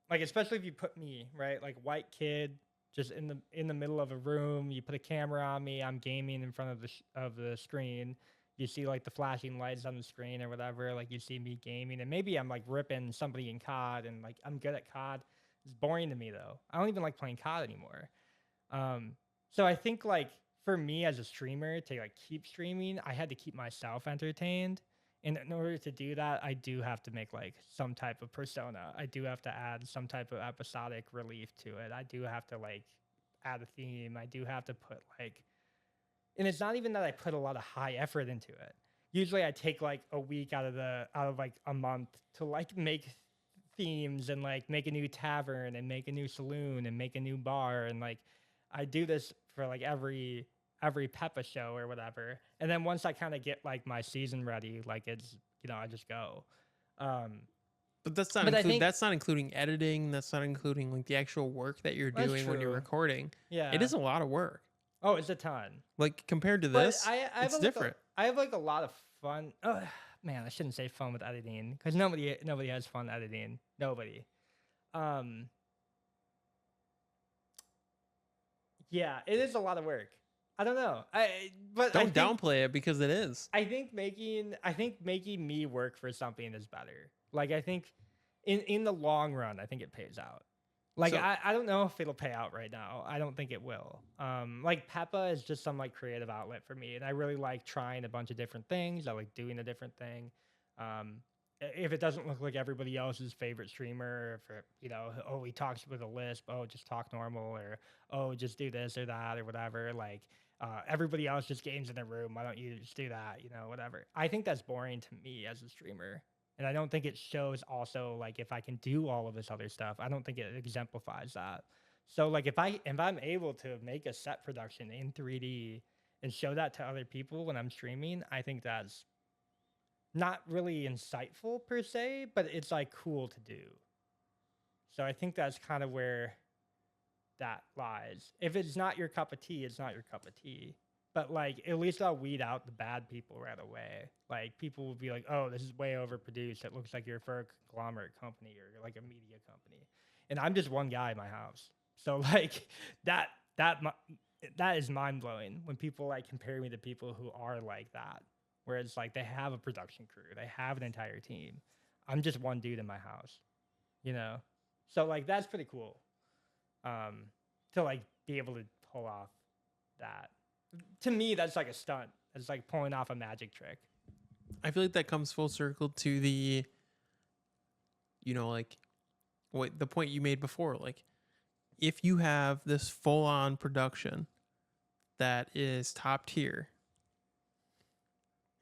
S1: like, especially if you put me right, like white kid, just in the middle of a room, you put a camera on me, I'm gaming in front of the screen. You see like the flashing lights on the screen or whatever. Like you see me gaming, and maybe I'm like ripping somebody in COD, and like I'm good at COD. It's boring to me though. I don't even like playing COD anymore. Um, so I think like for me as a streamer to like keep streaming, I had to keep myself entertained. And in order to do that, I do have to make like some type of persona. I do have to add some type of episodic relief to it. I do have to like add a theme. I do have to put like, and it's not even that I put a lot of high effort into it. Usually I take like a week out of like a month to like make themes and like make a new tavern and make a new saloon and make a new bar, and like I do this for like every Peppa show or whatever. And then once I kind of get like my season ready, like it's I just go. Um,
S2: But that's not including editing, that's not including like the actual work that you're
S1: that's
S2: doing when you're
S1: true.
S2: recording. It
S1: Yeah.
S2: is a lot of work.
S1: Oh, it's a ton.
S2: Like compared to
S1: But
S2: this,
S1: I have
S2: it's different.
S1: I have like a lot of fun. Oh, man, I shouldn't say fun with editing because nobody has fun editing. Nobody. Um, yeah, it is a lot of work. I don't know.
S2: Don't downplay it because it is.
S1: I think making me work for something is better. Like I think in the long run, I think it pays out. Like
S2: So-
S1: I don't know if it'll pay out right now. I don't think it will. Like Peppa is just some like creative outlet for me, and I really like trying a bunch of different things. I like doing a different thing. If it doesn't look like everybody else's favorite streamer, if oh, he talks with a lisp, oh, just talk normal, or oh, just do this or that or whatever. Like everybody else just games in their room. Why don't you just do that? Whatever. I think that's boring to me as a streamer. And I don't think it shows also like if I can do all of this other stuff, I don't think it exemplifies that. So like if I'm able to make a set production in 3D and show that to other people when I'm streaming, I think that's not really insightful per se, but it's like cool to do. So I think that's kind of where that lies. If it's not your cup of tea, it's not your cup of tea. But like, at least I'll weed out the bad people right away. Like, people will be like, "Oh, this is way overproduced. It looks like you're for a conglomerate company or like a media company," and I'm just one guy in my house. So like, that that mi- that is mind blowing when people like compare me to people who are like that, where it's like they have a production crew, they have an entire team. I'm just one dude in my house, you know. So like, that's pretty cool. Um, to like be able to pull off that. To me, that's like a stunt. It's like pulling off a magic trick.
S2: I feel like that comes full circle to the, like what the point you made before. Like, if you have this full on production that is top tier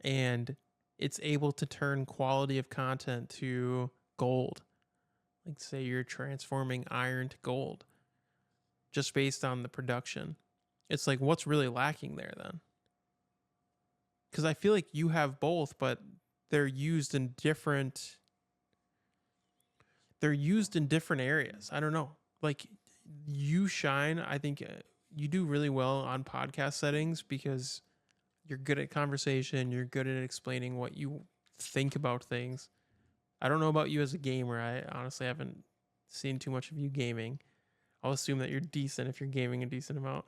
S2: and it's able to turn quality of content to gold, like say you're transforming iron to gold just based on the production, it's like, what's really lacking there then? Because I feel like you have both, but they're used in different areas. I don't know. Like, you shine. I think you do really well on podcast settings because you're good at conversation. You're good at explaining what you think about things. I don't know about you as a gamer. I honestly haven't seen too much of you gaming. I'll assume that you're decent if you're gaming a decent amount.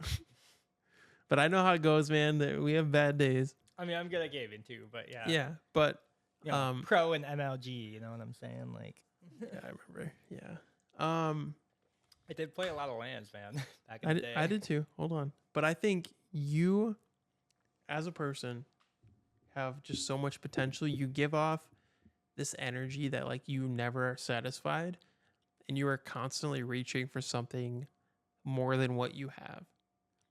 S2: But I know how it goes, man. That we have bad days.
S1: I mean, I'm good at gaming too, but yeah.
S2: Yeah, but
S1: pro and MLG, you know what I'm saying? Like,
S2: yeah, I remember. Yeah.
S1: I did play a lot of lands, man. Back in the day.
S2: I did too. Hold on. But I think you, as a person, have just so much potential. You give off this energy that like you never are satisfied, and you are constantly reaching for something more than what you have.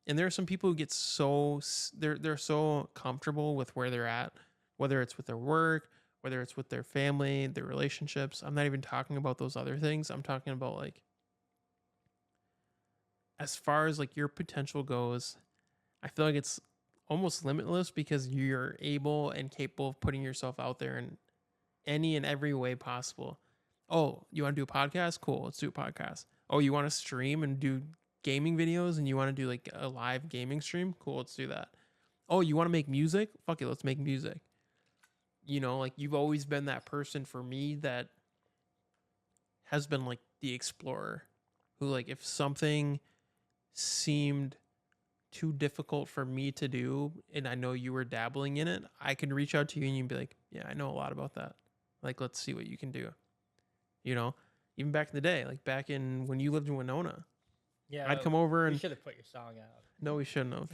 S2: And there are some people who get they're so comfortable with where they're at, whether it's with their work, whether it's with their family, their relationships. I'm not even talking about those other things. I'm talking about like, as far as like your potential goes, I feel like it's almost limitless because you're able and capable of putting yourself out there in any and every way possible. Oh, you want to do a podcast? Cool, let's do a podcast. Oh, you want to stream and do gaming videos and you want to do like a live gaming stream? Cool, let's do that. Oh, you want to make music? Fuck it, let's make music. Like, you've always been that person for me that has been like the explorer who, like, if something seemed too difficult for me to do and I know you were dabbling in it, I can reach out to you and you'd be like, yeah, I know a lot about that. Like, let's see what you can do. Even back in the day, like back in when you lived in Winona.
S1: Yeah,
S2: I'd come over and
S1: you should have put your song out.
S2: No, we shouldn't have.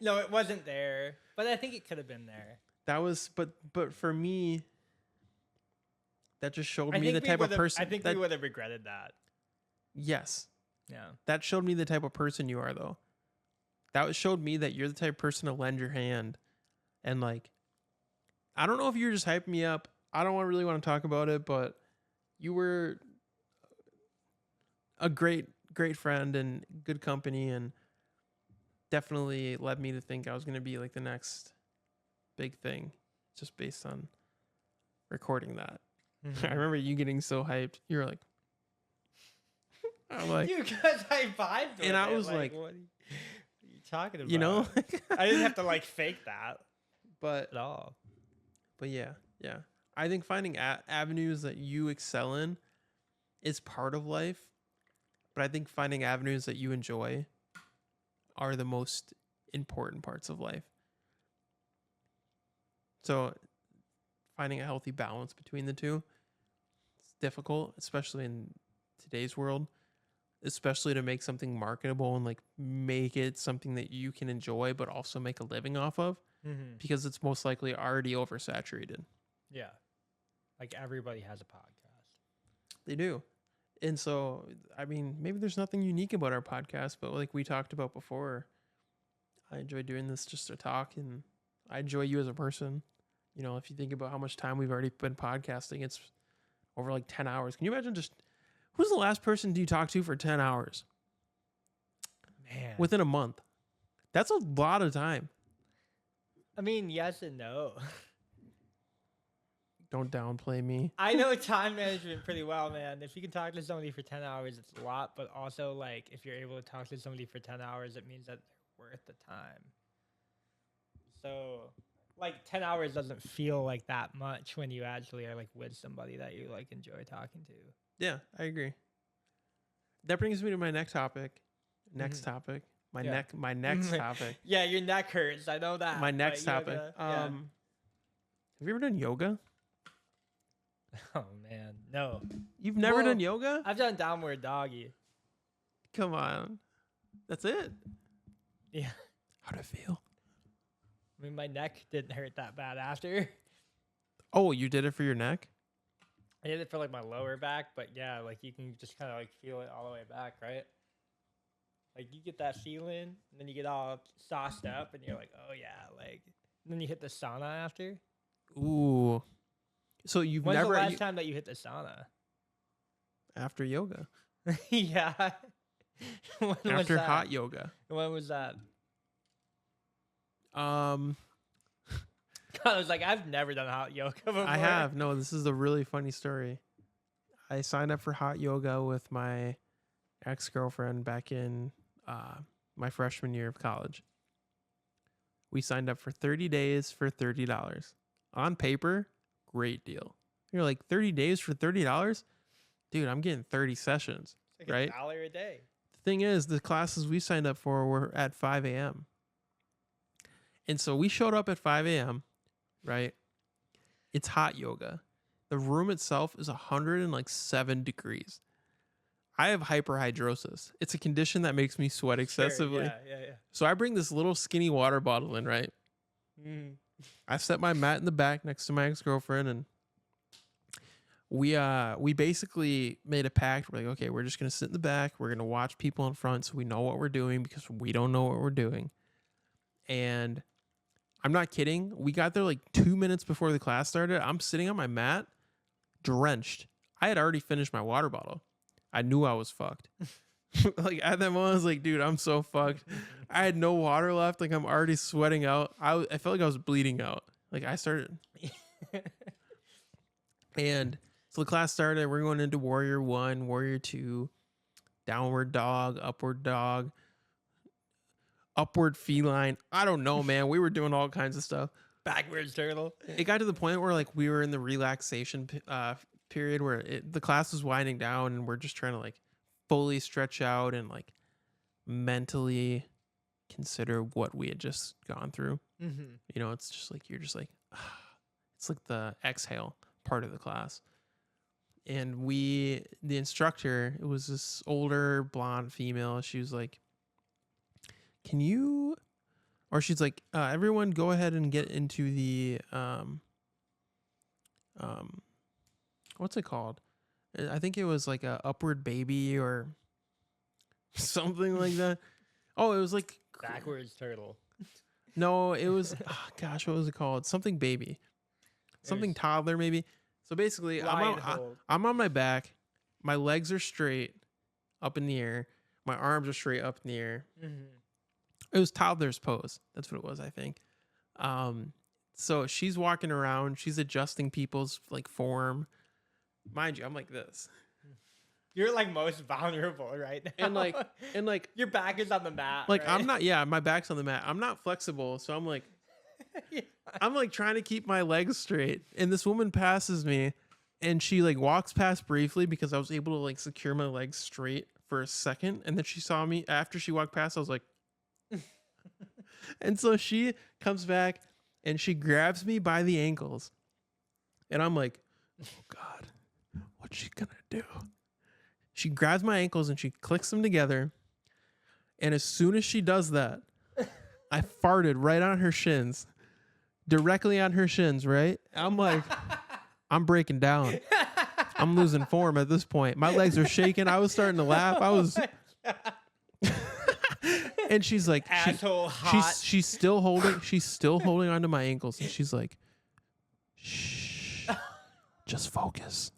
S1: No, it wasn't there, but I think it could have been there.
S2: That was, but for me, that just showed me the type of person.
S1: I think we would have regretted that.
S2: Yes.
S1: Yeah.
S2: That showed me the type of person you are, though. That showed me that you're the type of person to lend your hand, and like, I don't know if you're just hyping me up. I don't really want to talk about it, but you were a great friend and good company, and definitely led me to think I was going to be like the next big thing just based on recording that. I remember you getting so hyped. You were like, I'm like,
S1: because I vibed with
S2: and I
S1: it.
S2: was like,
S1: what are you talking about? I didn't have to like fake that
S2: but
S1: at all.
S2: But yeah. I think finding avenues that you excel in is part of life. But I think finding avenues that you enjoy are the most important parts of life. So finding a healthy balance between the two, it's difficult, especially in today's world, especially to make something marketable and like make it something that you can enjoy, but also make a living off of, because it's most likely already oversaturated.
S1: Yeah. Like everybody has a podcast.
S2: They do. And so, I mean, maybe there's nothing unique about our podcast, but like we talked about before, I enjoy doing this just to talk, and I enjoy you as a person. If you think about how much time we've already been podcasting, it's over like 10 hours. Can you imagine who's the last person you talk to for 10 hours?
S1: Man.
S2: Within a month. That's a lot of time.
S1: I mean, yes and no.
S2: Don't downplay me.
S1: I know time management pretty well, man. If you can talk to somebody for 10 hours, it's a lot. But also, like, if you're able to talk to somebody for 10 hours, it means that they're worth the time. So, like 10 hours doesn't feel like that much when you actually are like with somebody that you like enjoy talking to.
S2: Yeah, I agree. That brings me to my next topic. Next topic. My
S1: Yeah.
S2: next topic.
S1: Yeah, your neck hurts. I know that.
S2: My next
S1: but
S2: topic.
S1: yoga, yeah.
S2: Have you ever done yoga?
S1: Oh man, no.
S2: You've never
S1: Well,
S2: done yoga?
S1: I've done downward doggy.
S2: Come on. That's it.
S1: Yeah.
S2: How'd it feel?
S1: I mean, my neck didn't hurt that bad after.
S2: Oh, you did it for your neck?
S1: I did it for like my lower back, but yeah, like you can just kind of like feel it all the way back, right? Like you get that feeling, and then you get all sauced up, and you're like, oh yeah, like. And then you hit the sauna after.
S2: Ooh. So you've
S1: When's
S2: never
S1: the last time that you hit the sauna?
S2: after yoga.
S1: Yeah. When was
S2: After
S1: that?
S2: hot yoga.
S1: When was that?
S2: Um
S1: I was like, I've never done hot yoga before.
S2: I have. No, this is a really funny story. I signed up for hot yoga with my ex-girlfriend back in my freshman year of college. We signed up for 30 days for $30. On paper, great deal. You're like, 30 days for $30? Dude, I'm getting 30 sessions,
S1: It's like
S2: right?
S1: $1 a day.
S2: The thing is, the classes we signed up for were at 5 a.m. And so we showed up at 5 a.m., right? It's hot yoga. The room itself is 107 degrees. I have hyperhidrosis. It's a condition that makes me sweat excessively.
S1: Sure, yeah.
S2: So I bring this little skinny water bottle in, right? I set my mat in the back next to my ex-girlfriend, and we basically made a pact. We're like, okay, we're just gonna sit in the back. We're gonna watch people in front so we know what we're doing because we don't know what we're doing. And I'm not kidding. We got there like 2 minutes before the class started. I'm sitting on my mat, drenched. I had already finished my water bottle. I knew I was fucked. Like at that moment, I was like, dude, I'm so fucked. I had no water left. Like I'm already sweating out. I felt like I was bleeding out. Like I started. And so the class started. We're going into Warrior 1, Warrior 2, Downward Dog, Upward Feline. I don't know, man. We were doing all kinds of stuff.
S1: Backwards turtle.
S2: It got to the point where like we were in the relaxation period where the class was winding down and we're just trying to like fully stretch out and like mentally consider what we had just gone through.
S1: Mm-hmm.
S2: You know, it's just like, you're just like, it's like the exhale part of the class. And the instructor, it was this older blonde female. She was like, can you, or she's like, everyone go ahead and get into the, what's it called? I think it was like a upward baby or something like that. Oh, it was like
S1: Backwards turtle.
S2: no, it was gosh, what was it called? Something baby, something toddler maybe. So basically, I'm on my back. My legs are straight up in the air. My arms are straight up in the air.
S1: Mm-hmm.
S2: It was toddler's pose. That's what it was, I think. So she's walking around. She's adjusting people's like form. Mind you, I'm like this.
S1: You're like most vulnerable right now.
S2: And like
S1: your back is on the mat.
S2: like
S1: right?
S2: I'm not. Yeah, my back's on the mat. I'm not flexible, so I'm like,
S1: Yeah.
S2: I'm like trying to keep my legs straight. And this woman passes me, and she like walks past briefly because I was able to like secure my legs straight for a second, and then she saw me after she walked past. I was like. And so she comes back and she grabs me by the ankles. And I'm like, oh God, what's she gonna do? She grabs my ankles and she clicks them together. And as soon as she does that, I farted right on her shins. Directly on her shins, right? I'm like, I'm breaking down. I'm losing form at this point. My legs are shaking. I was starting to laugh. I was... And she's like,
S1: asshole hot.
S2: She's still holding onto my ankles, and she's like, shh, just focus.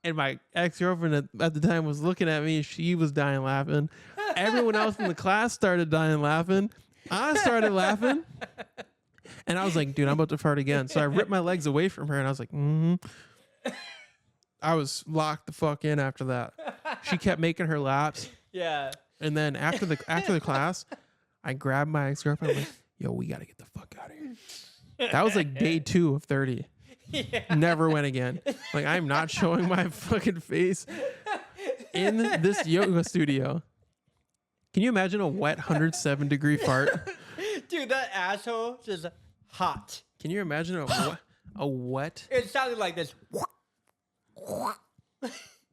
S2: And my ex-girlfriend at the time was looking at me. She was dying laughing. Everyone else in the class started dying laughing. I started laughing, and I was like, dude, I'm about to fart again. So I ripped my legs away from her, and I was like, I was locked the fuck in after that. She kept making her laps.
S1: Yeah.
S2: And then after the class, I grabbed my ex-girlfriend. I'm like, yo, we got to get the fuck out of here. That was like day 2 of 30.
S1: Yeah.
S2: Never went again. Like, I'm not showing my fucking face in this yoga studio. Can you imagine a wet 107-degree fart?
S1: Dude, that asshole just hot.
S2: Can you imagine a wet?
S1: It sounded like this.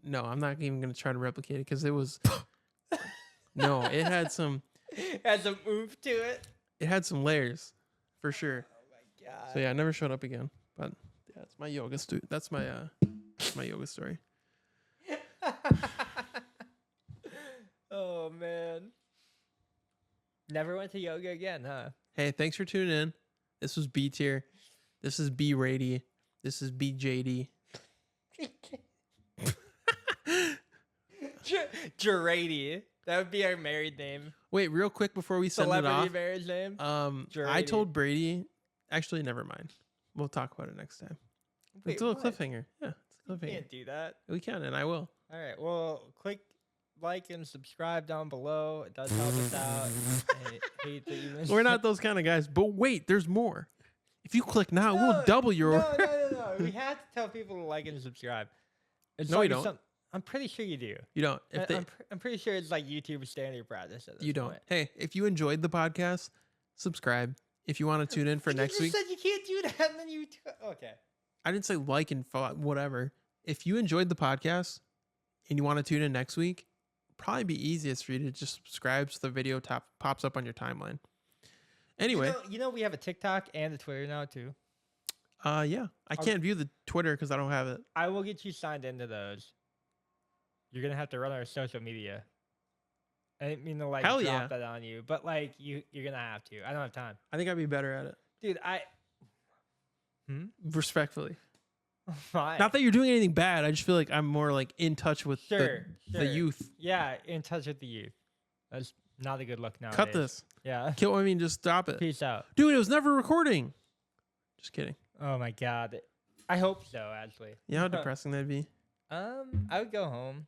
S2: No, I'm not even going to try to replicate it because it was... No, it had some...
S1: Has a move to it.
S2: It had some layers, for sure.
S1: Oh my god.
S2: So yeah, I never showed up again. But yeah, it's my yoga That's my yoga story.
S1: Oh man. Never went to yoga again, huh?
S2: Hey, thanks for tuning in. This was B tier. This is B Brady. This is B JD.
S1: Gerady. That would be our married name.
S2: Wait, real quick before we send it
S1: Celebrity
S2: off.
S1: marriage name.
S2: I told Brady. Actually, never mind. We'll talk about it next time.
S1: Wait,
S2: it's a little
S1: what?
S2: cliffhanger. Yeah, it's a
S1: You
S2: cliffhanger.
S1: can't do that.
S2: We can, and I will.
S1: All right. Well, click like and subscribe down below. It does help us out. I hate that you
S2: We're not those kind of guys. But wait, there's more. If you click now, we'll double your.
S1: No. We have to tell people to like and subscribe. It's
S2: No,
S1: like
S2: we don't.
S1: I'm pretty sure you do.
S2: You don't. If they,
S1: I'm pretty sure it's like YouTube standard practice. At this
S2: you don't.
S1: point.
S2: Hey, if you enjoyed the podcast, subscribe. If you want to tune in for next week,
S1: You just said you can't do that, and then you. Okay.
S2: I didn't say like and whatever. If you enjoyed the podcast and you want to tune in next week, probably be easiest for you to just subscribe so the video pops up on your timeline. Anyway,
S1: you know we have a TikTok and a Twitter now too.
S2: yeah, I can't view the Twitter because I don't have it.
S1: I will get you signed into those. You're gonna have to run our social media. I didn't mean to like
S2: Hell
S1: drop
S2: yeah.
S1: that on you, but like you're gonna have to. I don't have time,
S2: I think I'd be better at it.
S1: dude.
S2: Respectfully.
S1: Why?
S2: Not that you're doing anything bad. I just feel like I'm more like in touch with the youth.
S1: Yeah, in touch with the youth. That's not a good look nowadays.
S2: Cut this.
S1: Yeah.
S2: Just stop it.
S1: Peace out.
S2: Dude, it was never recording. Just kidding.
S1: Oh my god. I hope so. Actually.
S2: You know how depressing that'd be?
S1: I would go home.